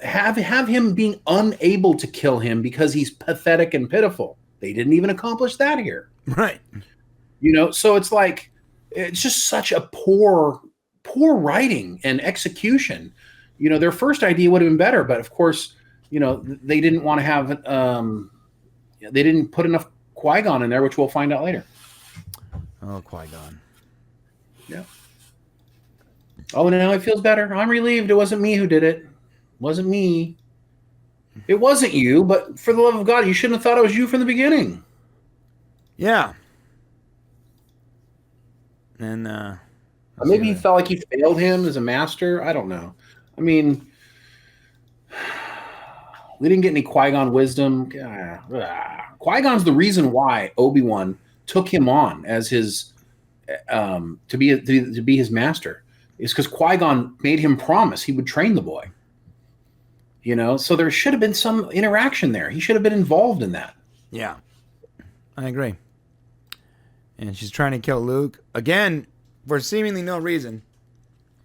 Have him being unable to kill him because he's pathetic and pitiful. They didn't even accomplish that here. Right. So it's like, it's just such a poor writing and execution. Their first idea would have been better, but of course, they didn't want to have, they didn't put enough Qui-Gon in there, which we'll find out later. Oh, Qui-Gon. Yeah. Oh, now it feels better. I'm relieved. It wasn't me who did it. It wasn't me. It wasn't you, but for the love of God, you shouldn't have thought it was you from the beginning. Yeah. And maybe he felt like he failed him as a master. I don't know. I mean, we didn't get any Qui-Gon wisdom. Qui-Gon's the reason why Obi-Wan took him on as his to be his master. Is because Qui-Gon made him promise he would train the boy. So there should have been some interaction there. He should have been involved in that. Yeah, I agree. And she's trying to kill Luke again for seemingly no reason.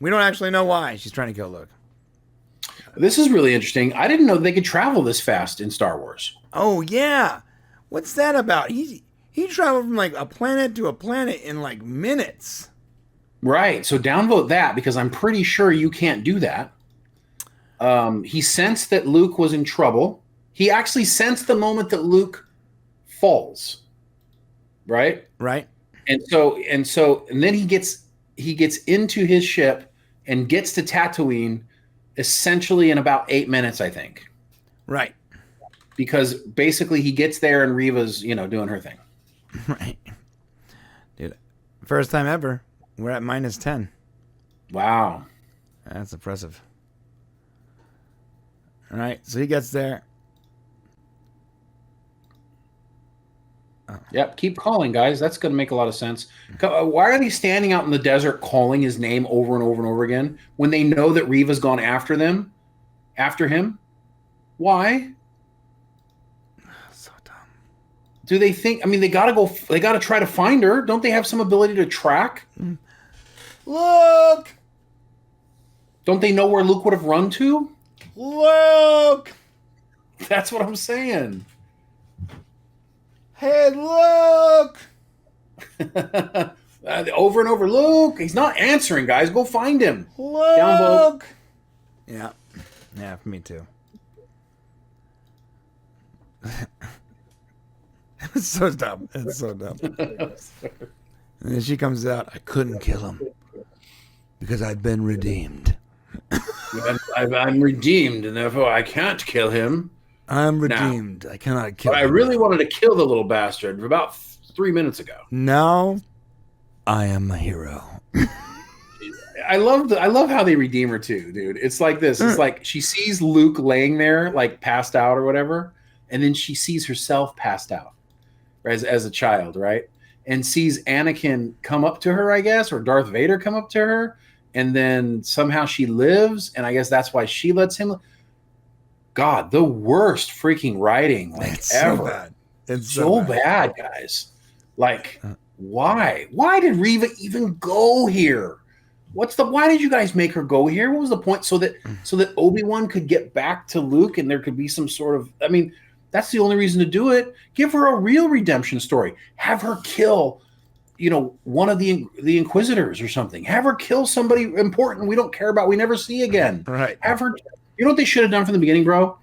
We don't actually know why she's trying to kill Luke. This is really interesting. I didn't know they could travel this fast in Star Wars. Oh yeah, what's that about? He traveled from like a planet to a planet in like minutes. Right. So downvote that because I'm pretty sure you can't do that. He sensed that Luke was in trouble. He actually sensed the moment that Luke falls. Right? Right. And then he gets into his ship and gets to Tatooine essentially in about 8 minutes, I think. Right. Because basically he gets there and Reva's, doing her thing. Right. Dude, first time ever. We're at -10. Wow. That's impressive. All right, so he gets there. Oh. Yep, keep calling, guys. That's going to make a lot of sense. Why are they standing out in the desert calling his name over and over and over again when they know that Reva's gone after him? Why? So dumb. Do they think? I mean, they got to try to find her. Don't they have some ability to track? Look! Don't they know where Luke would have run to? Luke! That's what I'm saying. Hey, Luke! Over and over, Luke. He's not answering, guys. Go find him. Luke! Downvote. Yeah. Yeah, for me too. It's so dumb. It's so dumb. And then she comes out, I couldn't kill him because I've been redeemed. I'm redeemed, and therefore I can't kill him. I'm redeemed. I cannot kill him. But I really wanted to kill the little bastard about 3 minutes ago. Now, I am a hero. I love how they redeem her too, dude. It's like this. It's like she sees Luke laying there, like passed out or whatever, and then she sees herself passed out as a child, right? And sees Anakin come up to her, I guess, or Darth Vader come up to her, and then somehow she lives, and I guess that's why she lets him. God, the worst freaking writing it's ever. So bad. It's so bad, guys. Like, why? Why did Reva even go here? Why did you guys make her go here? What was the point? So that Obi-Wan could get back to Luke and there could be some sort of, I mean, that's the only reason to do it. Give her a real redemption story. Have her kill, one of the Inquisitors or something. Have her kill somebody important we don't care about, we never see again. Right. Have her, you know what they should have done from the beginning, bro?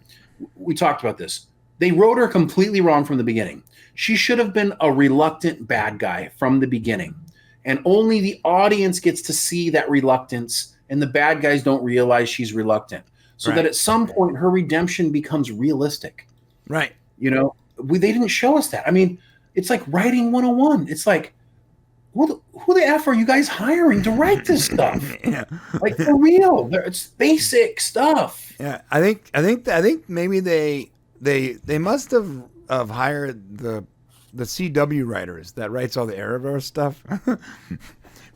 We talked about this. They wrote her completely wrong from the beginning. She should have been a reluctant bad guy from the beginning. And only the audience gets to see that reluctance, and the bad guys don't realize she's reluctant. So that at some point her redemption becomes realistic. Right. They didn't show us that. I mean, it's like writing 101. It's like, who the F are you guys hiring to write this stuff? Yeah. Like, for real. It's basic stuff. Yeah. I think maybe they must have hired the CW writers that writes all the Arrowverse stuff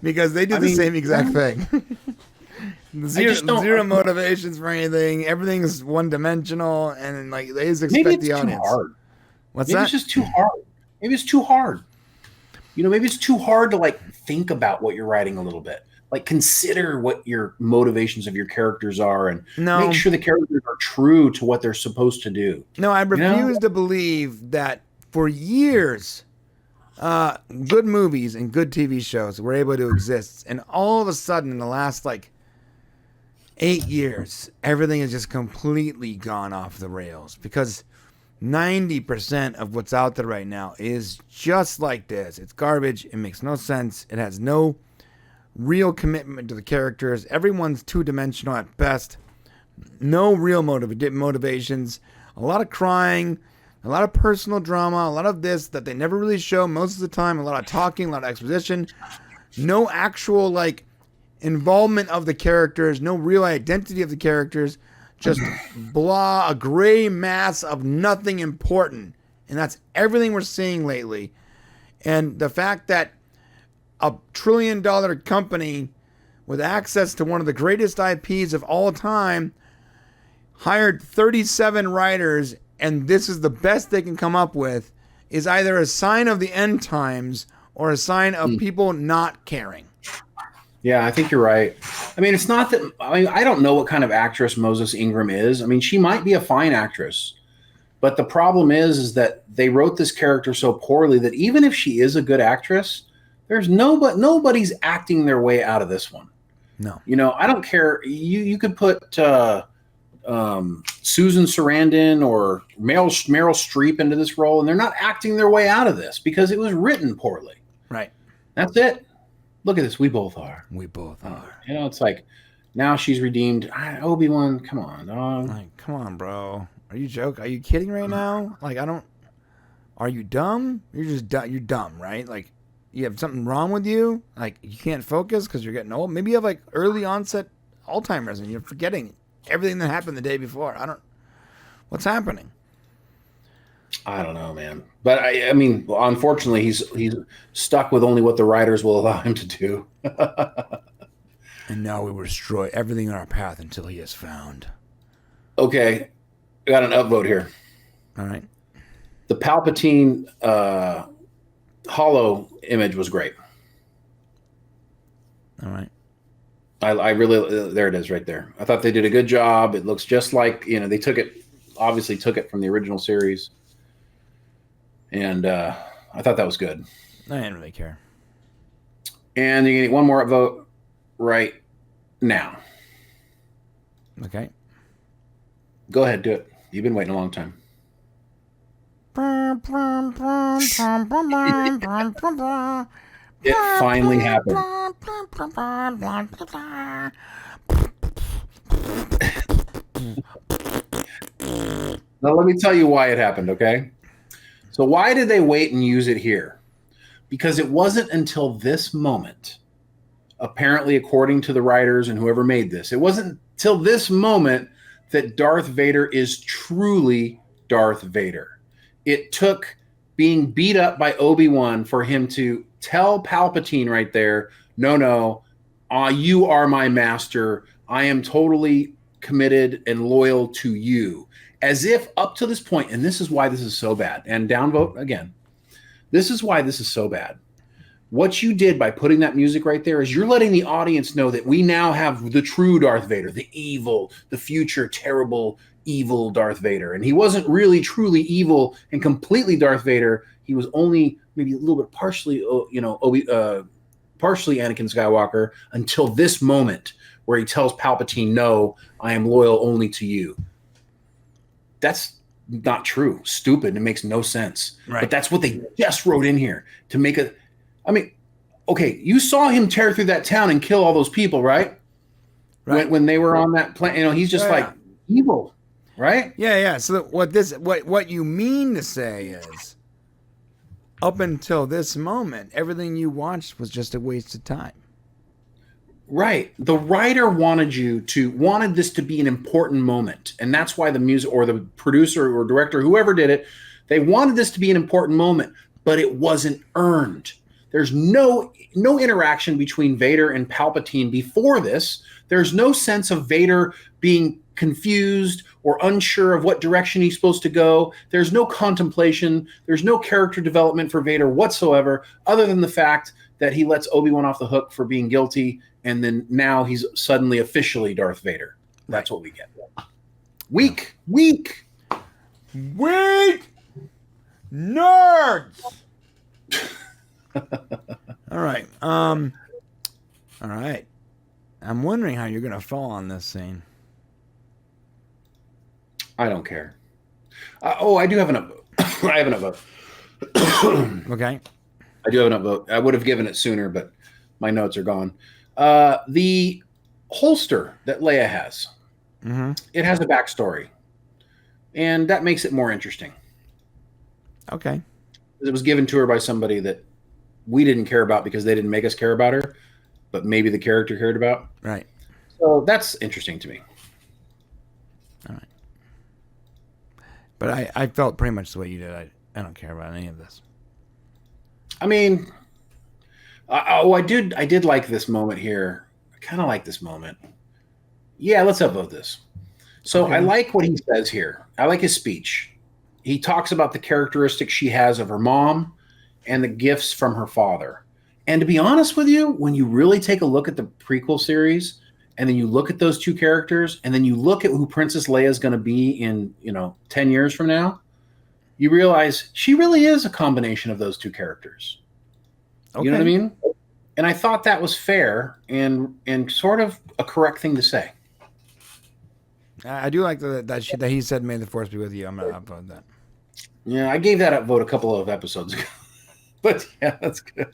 because they did the same exact thing. Zero motivations for anything. Everything's one dimensional, and like they just expect the audience. Too hard. What's maybe that? It's just too hard. Maybe it's too hard. Maybe it's too hard to like think about what you're writing a little bit. Like consider what your motivations of your characters are, and make sure the characters are true to what they're supposed to do. No, I refuse to believe that for years, good movies and good TV shows were able to exist, and all of a sudden, in the last 8 years, everything has just completely gone off the rails because 90% of what's out there right now is just like this. It's garbage. It makes no sense. It has no real commitment to the characters. Everyone's two-dimensional at best. No real motivations. A lot of crying, a lot of personal drama, a lot of this that they never really show most of the time, a lot of talking, a lot of exposition. No actual involvement of the characters, no real identity of the characters. Just blah, a gray mass of nothing important. And that's everything we're seeing lately. And the fact that a $1 trillion company with access to one of the greatest IPs of all time hired 37 writers, and this is the best they can come up with, is either a sign of the end times or a sign of people not caring. Yeah, I think you're right. I mean, it's not that. I don't know what kind of actress Moses Ingram is. I mean, she might be a fine actress, but the problem is that they wrote this character so poorly that even if she is a good actress, there's nobody's acting their way out of this one. No, I don't care. You could put Susan Sarandon or Meryl Streep into this role, and they're not acting their way out of this because it was written poorly. Right. That's it. Look at this. We both are. We both are. It's like now she's redeemed. Obi-Wan, come on, dog. Come on, bro. Are you joking? Are you kidding right now? Are you dumb? You're just dumb. You're dumb, right? You have something wrong with you? You can't focus because you're getting old? Maybe you have early onset Alzheimer's and you're forgetting everything that happened the day before. What's happening? I don't know, man. But I mean, unfortunately, he's stuck with only what the writers will allow him to do. And now we will destroy everything in our path until he is found. Okay, I got an upvote here. All right. The Palpatine hollow image was great. All right. I really, there it is right there. I thought they did a good job. It looks just like, they obviously took it from the original series. And I thought that was good. I didn't really care. And you get one more upvote right now. Okay. Go ahead, do it. You've been waiting a long time. It finally happened. Now let me tell you why it happened, okay? So why did they wait and use it here? Because it wasn't until this moment apparently according to the writers and whoever made this, it wasn't till this moment that Darth Vader is truly Darth Vader. It took being beat up by Obi-Wan for him to tell Palpatine right there, no, you are my master. I am totally committed and loyal to you. As if up to this point, and this is why this is so bad, and downvote again, this is why this is so bad. What you did by putting that music right there is you're letting the audience know that we now have the true Darth Vader, the evil, the future, terrible, evil Darth Vader. And he wasn't really truly evil and completely Darth Vader. He was only maybe a little bit partially, partially Anakin Skywalker until this moment where he tells Palpatine, no, I am loyal only to you. That's not true. Stupid. It makes no sense. Right. But that's what they just wrote in here to make a... I mean, okay, you saw him tear through that town and kill all those people, right? Right. When they were on that planet, he's just like evil, right? Yeah. So what you mean to say is, up until this moment, everything you watched was just a waste of time. Right. The writer wanted this to be an important moment. And that's why the music or the producer or director, whoever did it, they wanted this to be an important moment, but it wasn't earned. There's no interaction between Vader and Palpatine before this. There's no sense of Vader being confused or unsure of what direction he's supposed to go. There's no contemplation. There's no character development for Vader whatsoever, other than the fact that he lets Obi-Wan off the hook for being guilty, and then now he's suddenly officially Darth Vader. That's what we get. Weak. Nerds. All right. All right. I'm wondering how you're going to fall on this scene. I don't care. I do have an upvote. I have an upvote. Okay. I do have an upvote. I would have given it sooner, but my notes are gone. The holster that Leia has, it has a backstory, and that makes it more interesting. Okay. It was given to her by somebody that we didn't care about because they didn't make us care about her, but maybe the character cared about. Right. So that's interesting to me. All right. But I felt pretty much the way you did. I don't care about any of this. I mean, I did like this moment here. I kind of like this moment. Yeah, let's upvote this. So okay. I like what he says here. I like his speech. He talks about the characteristics she has of her mom and the gifts from her father. And to be honest with you, when you really take a look at the prequel series, and then you look at those two characters, and then you look at who Princess Leia is going to be in, 10 years from now, you realize she really is a combination of those two characters. Okay. You know what I mean? And I thought that was fair and sort of a correct thing to say. I do like that he said, "May the Force be with you." I'm going to upvote that. Yeah, I gave that upvote a couple of episodes ago. But yeah, that's good.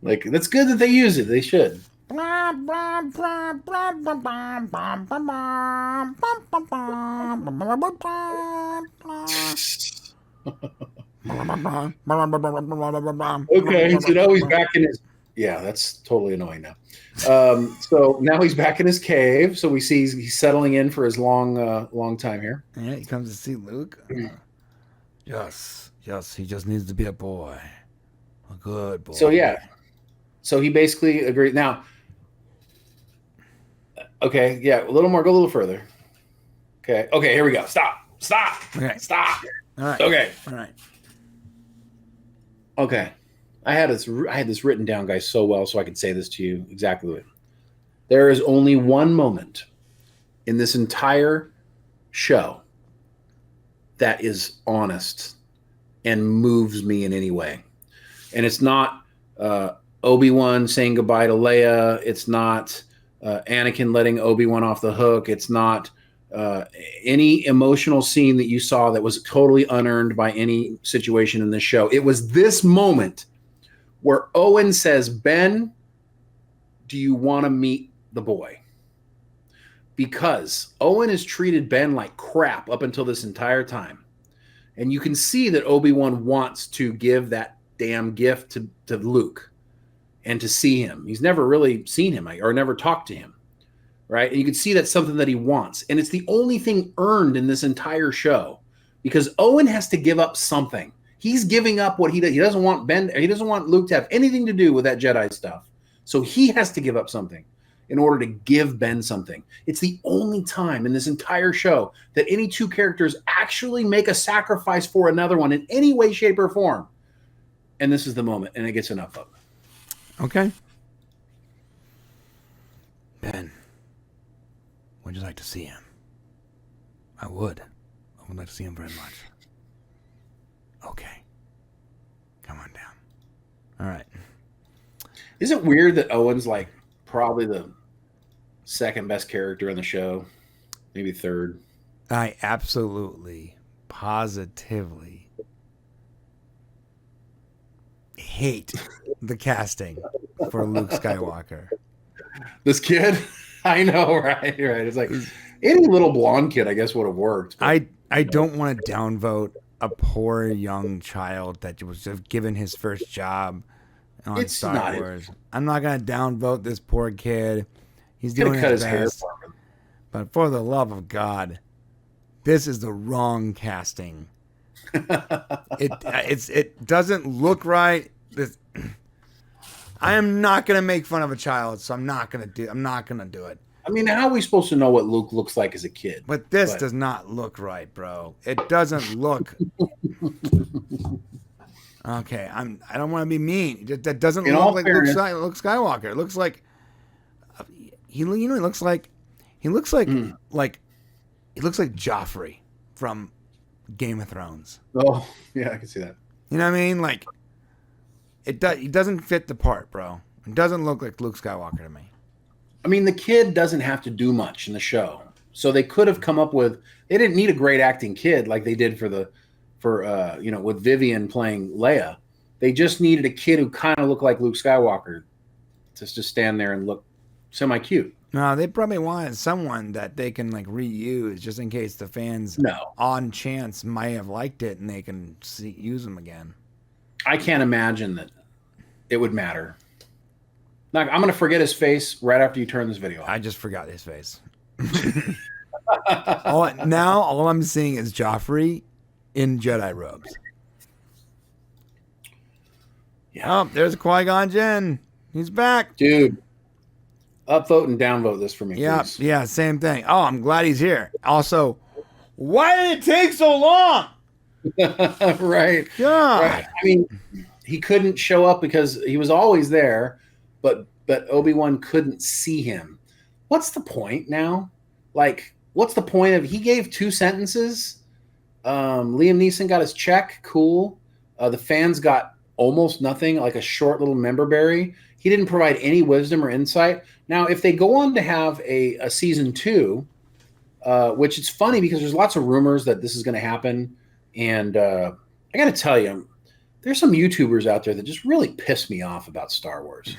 Like, that's good that they use it. They should. Okay, so now he's back in his... Yeah, that's totally annoying now. So now he's back in his cave. So we see he's settling in for his long time here. Yeah, he comes to see Luke. Yes, he just needs to be a boy. A good boy. So yeah. So he basically agreed. Now, okay, yeah, go a little further. Okay, here we go. Stop. Okay. Stop. All right. Okay. All right. Okay. I had this written down, guys, so well, so I could say this to you exactly. There is only one moment in this entire show that is honest and moves me in any way. And it's not Obi-Wan saying goodbye to Leia. It's not Anakin letting Obi-Wan off the hook. It's not any emotional scene that you saw that was totally unearned by any situation in this show. It was this moment where Owen says, "Ben, do you want to meet the boy?" Because Owen has treated Ben like crap up until this entire time. And you can see that Obi-Wan wants to give that damn gift to Luke. and to see him. He's never really seen him or never talked to him, right? And you can see that's something that he wants. And it's the only thing earned in this entire show because Owen has to give up something. He's giving up what he does. He doesn't want Ben. He doesn't want Luke to have anything to do with that Jedi stuff. So he has to give up something in order to give Ben something. It's the only time in this entire show that any two characters actually make a sacrifice for another one in any way, shape, or form. And this is the moment, and it gets enough of it. Okay. Ben, would you like to see him? I would. I would like to see him very much. Okay. Come on down. All right. Is it weird that Owen's like probably the second best character in the show? Maybe third. I absolutely, positively hate the casting for Luke Skywalker. This kid? I know, right? It's like any little blonde kid, I guess, would have worked. But I don't want to downvote a poor young child that was just given his first job on Star Wars. I'm not going to downvote this poor kid. He's doing his best. But for the love of God, this is the wrong casting. It doesn't look right. I am not going to make fun of a child, so I'm not going to do it. I mean, how are we supposed to know what Luke looks like as a kid? But this does not look right, bro. It doesn't look. Okay, I don't want to be mean. That doesn't look like Luke Skywalker. It looks like he looks like Joffrey from Game of Thrones. Oh, yeah, I can see that. You know what I mean? Like he doesn't fit the part, bro. It doesn't look like Luke Skywalker to me. I mean, the kid doesn't have to do much in the show. So they could have come up with they didn't need a great acting kid like they did with Vivian playing Leia. They just needed a kid who kind of looked like Luke Skywalker to just stand there and look semi-cute. No, they probably wanted someone that they can like reuse just in case the fans on chance might have liked it and they can use them again. I can't imagine that it would matter. Now, I'm going to forget his face right after you turn this video off. I just forgot his face. Now all I'm seeing is Joffrey in Jedi robes. Yeah. Oh, there's Qui-Gon Jinn. He's back. Dude, upvote and downvote this for me, please. Yeah, same thing. Oh, I'm glad he's here. Also, why did it take so long? Right. God. Right. I mean, he couldn't show up because he was always there, but Obi-Wan couldn't see him. What's the point now? Like, what's the point of he gave 2 sentences? Liam Neeson got his check. Cool. The fans got almost nothing, like a short little member berry. He didn't provide any wisdom or insight. Now, if they go on to have a season 2, which it's funny because there's lots of rumors that this is going to happen. And I got to tell you, there's some YouTubers out there that just really piss me off about Star Wars.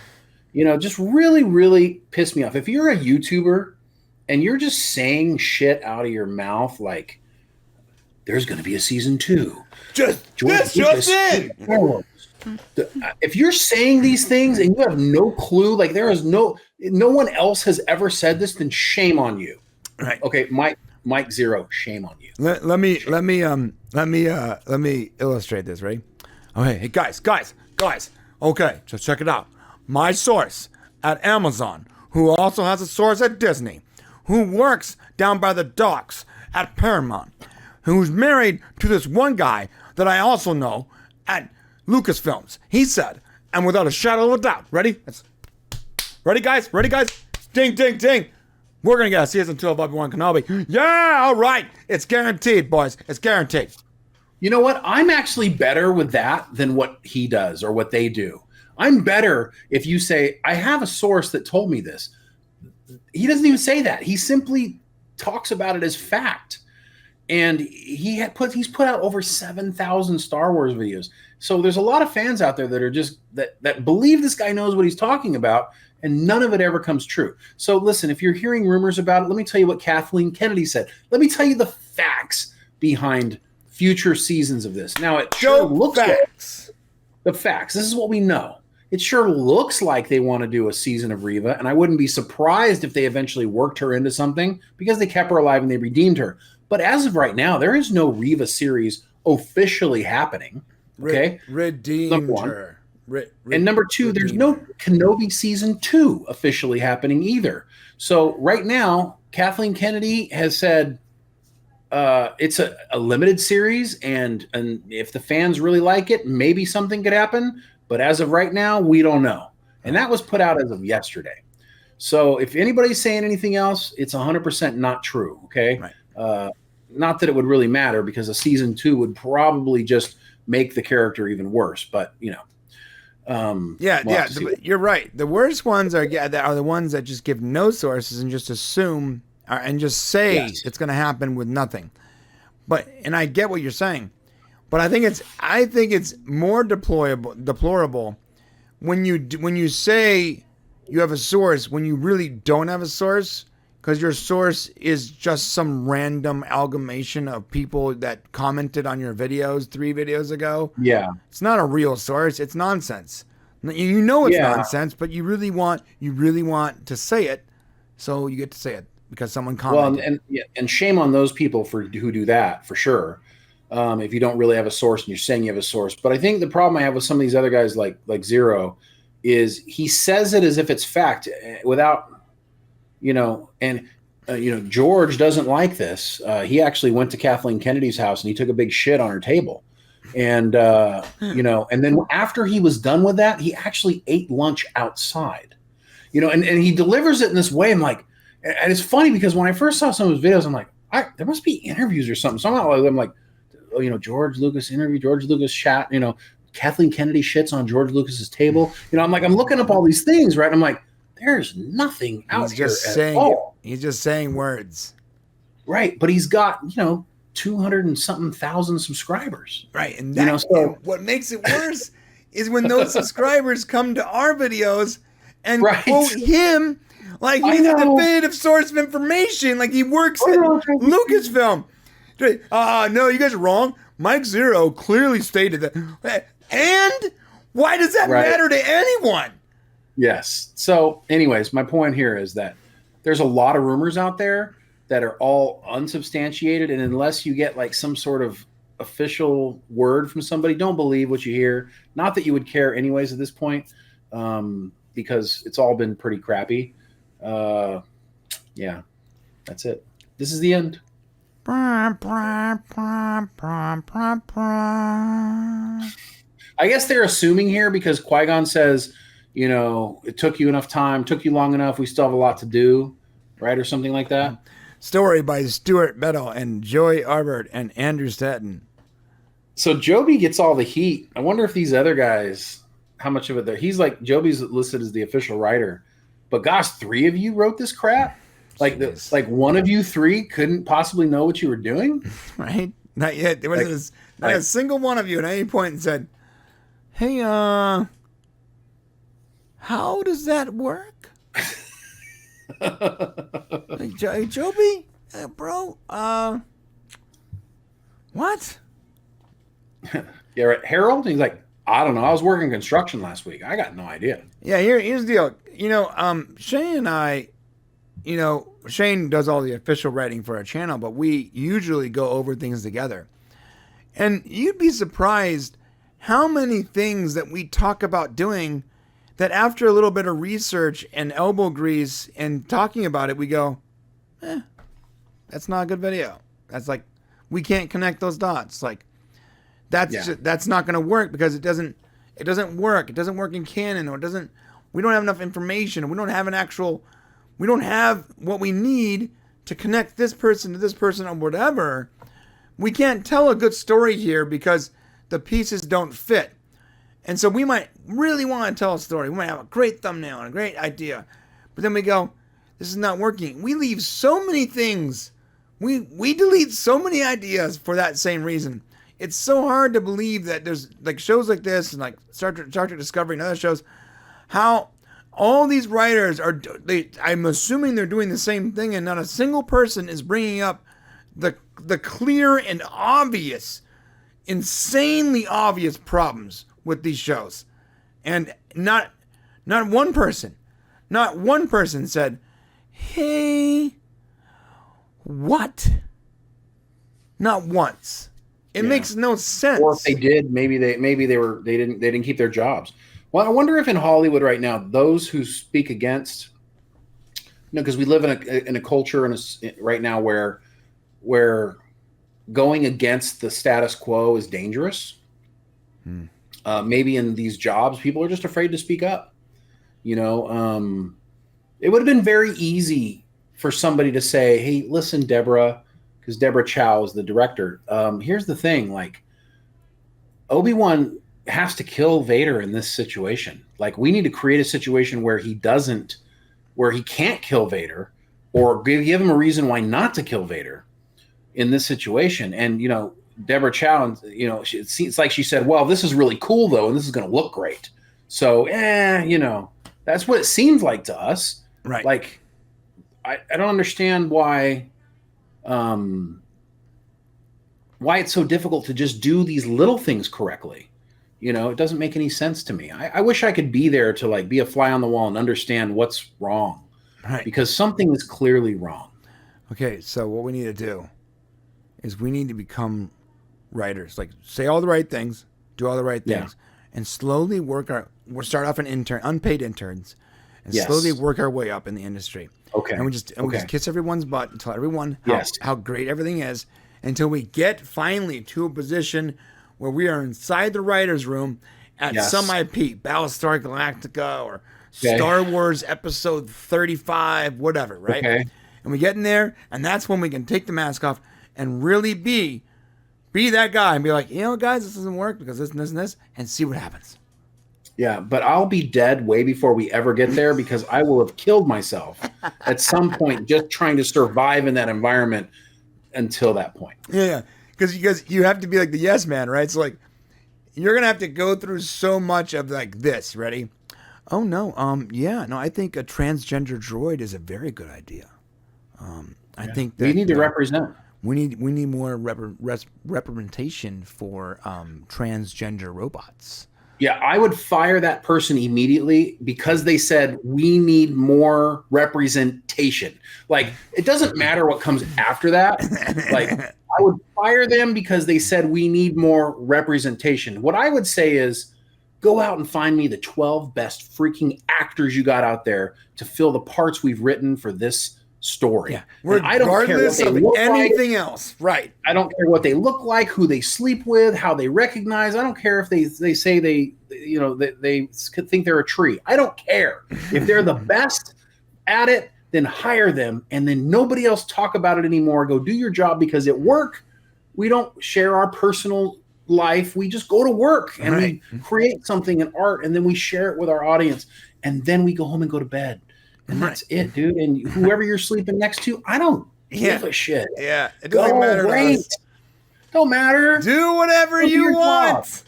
Just really, really piss me off. If you're a YouTuber and you're just saying shit out of your mouth like, there's going to be a season 2. Just in. If you're saying these things and you have no clue, like there is no one else has ever said this, then shame on you. Right. Okay, Mike Zero, shame on you. Let me illustrate this, right? Okay, hey guys. Okay, so check it out. My source at Amazon, who also has a source at Disney, who works down by the docks at Paramount, who's married to this one guy that I also know at Lucasfilms. He said, and without a shadow of a doubt, ready, guys? Ding, ding, ding. We're going to get a season 2 of Obi-Wan Kenobi. Yeah, all right. It's guaranteed, boys. It's guaranteed. You know what? I'm actually better with that than what he does or what they do. I'm better if you say, I have a source that told me this. He doesn't even say that. He simply talks about it as fact. And he's put out over 7,000 Star Wars videos. So there's a lot of fans out there that are just that believe this guy knows what he's talking about, and none of it ever comes true. So listen, if you're hearing rumors about it, let me tell you what Kathleen Kennedy said. Let me tell you the facts behind future seasons of this. Now it sure looks good. The facts. This is what we know. It sure looks like they want to do a season of Reva, and I wouldn't be surprised if they eventually worked her into something because they kept her alive and they redeemed her. But as of right now, there is no Reva series officially happening. Okay, redeemed her. And number two, there's no Kenobi season 2 officially happening either. So right now, Kathleen Kennedy has said it's a limited series, and if the fans really like it, maybe something could happen. But as of right now, we don't know. And that was put out as of yesterday. So if anybody's saying anything else, it's 100% not true. Okay. Right. Not that it would really matter, because a season 2 would probably just make the character even worse. But, you know. You're right. The worst ones are the ones that just give no sources and just assume and just say it's going to happen with nothing. And I get what you're saying. But I think it's more deplorable when you say you have a source when you really don't have a source, because your source is just some random amalgamation of people that commented on your videos 3 videos ago. Yeah, it's not a real source. It's nonsense. You know it's nonsense, but you really want to say it, so you get to say it because someone commented. Well, and shame on those people who do that for sure. If you don't really have a source and you're saying you have a source. But I think the problem I have with some of these other guys like Zero is he says it as if it's fact without, George doesn't like this. He actually went to Kathleen Kennedy's house and he took a big shit on her table. And, and then after he was done with that, he actually ate lunch outside, and he delivers it in this way. I'm like, and it's funny because when I first saw some of his videos, I'm like, there must be interviews or something. Somehow I'm like, George Lucas interview, George Lucas chat, Kathleen Kennedy shits on George Lucas's table. I'm looking up all these things, right? I'm like, there's nothing out here at all. He's just saying words. Right. But he's got, 200 and something thousand subscribers. Right. And and what makes it worse is when those subscribers come to our videos and quote him like he's a definitive source of information, like he works at Lucasfilm. No, you guys are wrong. Mike Zero clearly stated that. And why does that matter to anyone? Yes. So, anyways, my point here is that there's a lot of rumors out there that are all unsubstantiated. And unless you get like some sort of official word from somebody, don't believe what you hear. Not that you would care anyways at this point, because it's all been pretty crappy. That's it. This is the end. I guess they're assuming here because Qui-Gon says, it took you enough time, took you long enough. We still have a lot to do, right? Or something like that. Story by Stuart Bedell and Joy Arbert and Andrew Stanton. So Joby gets all the heat. I wonder if these other guys, how much of it he's like, Joby's listed as the official writer, but gosh, 3 of you wrote this crap? Like one of you 3 couldn't possibly know what you were doing? Right? Not yet. There wasn't not a single one of you at any point and said, hey, how does that work? Hey, Joby? Bro, what? Yeah, right. Harold? He's like, I don't know. I was working construction last week. I got no idea. Yeah, here's the deal. Shane and I, Shane does all the official writing for our channel, but we usually go over things together. And you'd be surprised how many things that we talk about doing that after a little bit of research and elbow grease and talking about it, we go, that's not a good video. That's like, we can't connect those dots. Like, that's not going to work because it doesn't work. It doesn't work in canon, or we don't have enough information. We don't have what we need to connect this person to this person or whatever. We can't tell a good story here because the pieces don't fit. And so we might really want to tell a story. We might have a great thumbnail and a great idea. But then we go, this is not working. We leave so many things. We delete so many ideas for that same reason. It's so hard to believe that there's like shows like this and like Star Trek Discovery and other shows, how all these writers I'm assuming they're doing the same thing, and not a single person is bringing up the clear and obvious, insanely obvious problems with these shows. And not one person said, "Hey, what?" Not once. It makes no sense. Or if they did, maybe they didn't keep their jobs. Well, I wonder if in Hollywood right now, those who speak against, because we live in a culture right now where going against the status quo is dangerous. Maybe in these jobs, people are just afraid to speak up. It would have been very easy for somebody to say, "Hey, listen, Deborah," because Deborah Chow is the director. Here's the thing: like, Obi-Wan has to kill Vader in this situation. Like, we need to create a situation where he can't kill Vader, or give him a reason why not to kill Vader in this situation. And Deborah Chow, it's like she said, "Well, this is really cool though, and this is going to look great." So, that's what it seems like to us. Right. Like, I don't understand why it's so difficult to just do these little things correctly. It doesn't make any sense to me. I wish I could be there to like be a fly on the wall and understand what's wrong. Right. Because something is clearly wrong. Okay, so what we need to do is we need to become writers. Like, say all the right things, do all the right things, and slowly we'll start off unpaid interns, and slowly work our way up in the industry. Okay. And we just kiss everyone's butt and tell everyone how great everything is, until we get finally to a position where we are inside the writer's room at some IP, Battlestar Galactica or Star Wars Episode 35, whatever, right? Okay. And we get in there, and that's when we can take the mask off and really be that guy and be like, guys, this doesn't work because this and this and this, and see what happens. Yeah, but I'll be dead way before we ever get there, because I will have killed myself at some point just trying to survive in that environment until that point. Yeah, because you have to be like the yes man, right? It's like you're gonna have to go through so much of like this. Ready? Oh no, I think a transgender droid is a very good idea. I think that we need to represent. We need more representation for transgender robots. Yeah, I would fire that person immediately because they said we need more representation. Like, it doesn't matter what comes after that. Like, I would fire them because they said we need more representation. What I would say is go out and find me the 12 best freaking actors you got out there to fill the parts we've written for this story. Yeah, regardless of anything else. Right. I don't care what they look like, who they sleep with, how they recognize. I don't care if they say they think they're a tree. I don't care. If they're the best at it, then hire them, and then nobody else talk about it anymore. Go do your job, because at work, we don't share our personal life. We just go to work and we create something in art, and then we share it with our audience, and then we go home and go to bed. And that's it, dude. And whoever you're sleeping next to, I don't give a shit. Yeah. It doesn't matter. Don't matter. Do whatever you want.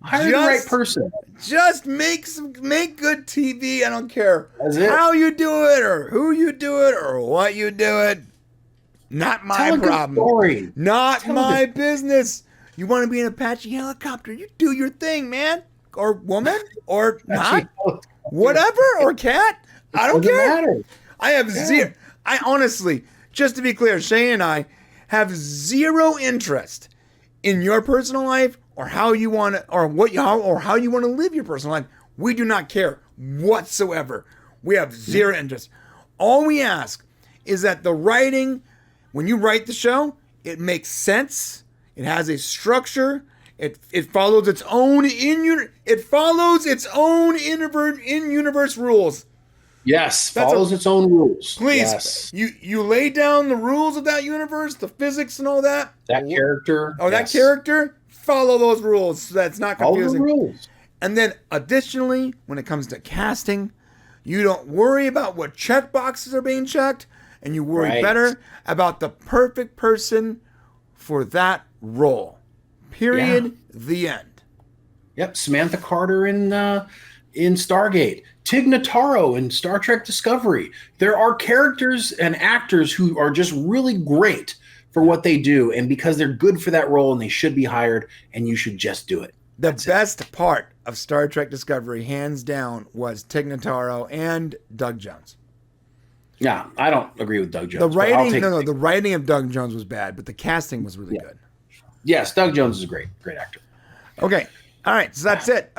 Hire the right person. Just make good TV. I don't care how you do it or who you do it or what you do it. Not my problem. Not my business. You want to be an Apache helicopter? You do your thing, man. Or woman. Or not. Whatever. Or cat. I don't care. I have zero. I honestly, just to be clear, Shane and I have zero interest in your personal life or how you want to, or how you want to live your personal life. We do not care whatsoever. We have zero interest. All we ask is that the writing, when you write the show, it makes sense. It has a structure. It follows its own in-universe rules. Yes, follows its own rules. Please, you lay down the rules of that universe, the physics and all that. That character. That character, follow those rules so that's not confusing. All the rules. And then additionally, when it comes to casting, you don't worry about what check boxes are being checked, and you worry better about the perfect person for that role. Period. Yeah. The end. Yep. Samantha Carter in Stargate. Tig Notaro in Star Trek Discovery. There are characters and actors who are just really great for what they do, and because they're good for that role, and they should be hired, and you should just do it. The best part of Star Trek Discovery, hands down, was Tig Notaro and Doug Jones. Yeah, I don't agree with Doug Jones. The writing, the writing of Doug Jones was bad, but the casting was really good. Yes, Doug Jones is a great actor. Okay, all right, so that's it.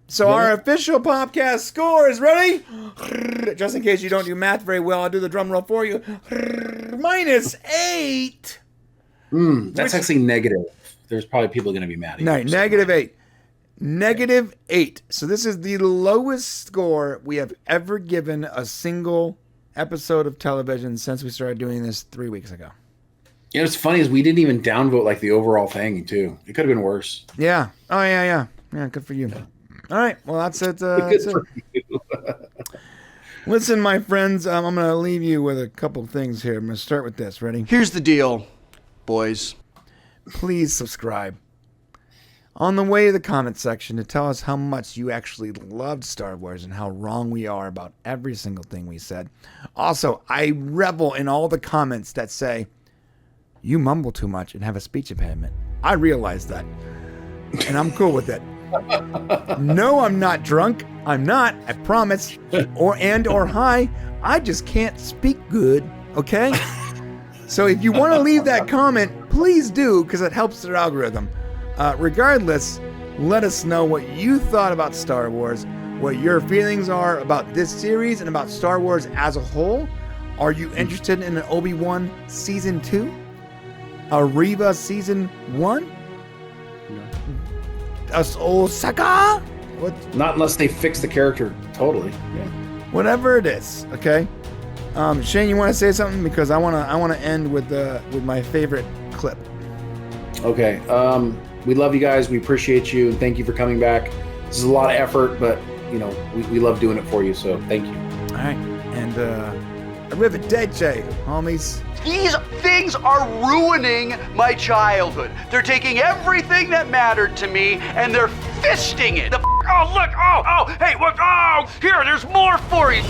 So our official Popcast score is ready. Just in case you don't do math very well, I'll do the drum roll for you. -8. That's actually negative. There's probably people going to be mad at you. No, -8. -8. So this is the lowest score we have ever given a single episode of television since we started doing this 3 weeks ago. You know, what's funny is we didn't even downvote like the overall thing too. It could have been worse. Yeah. Oh yeah. Good for you. All right. Well, that's it. For you. Listen, my friends, I'm going to leave you with a couple of things here. I'm going to start with this. Ready? Here's the deal, boys. Please subscribe. On the way to the comment section to tell us how much you actually loved Star Wars and how wrong we are about every single thing we said. Also, I revel in all the comments that say, you mumble too much and have a speech impediment. I realize that. And I'm cool with it. No, I'm not drunk. I'm not, I promise. Or high. I just can't speak good, okay? So if you want to leave that comment, please do, because it helps their algorithm. Regardless, let us know what you thought about Star Wars, what your feelings are about this series and about Star Wars as a whole. Are you interested in an Obi-Wan Season 2? A Reva Season 1? Osaka? What? Not unless they fix the character totally. Yeah. Whatever it is, okay? Shane, you want to say something? Because I want to end with my favorite clip. Okay. We love you guys. We appreciate you, and thank you for coming back. This is a lot of effort, but you know we love doing it for you. So thank you. All right, and arrivederci, homies. These things are ruining my childhood. They're taking everything that mattered to me and they're fisting it. Oh, look, hey, look, here, there's more for you.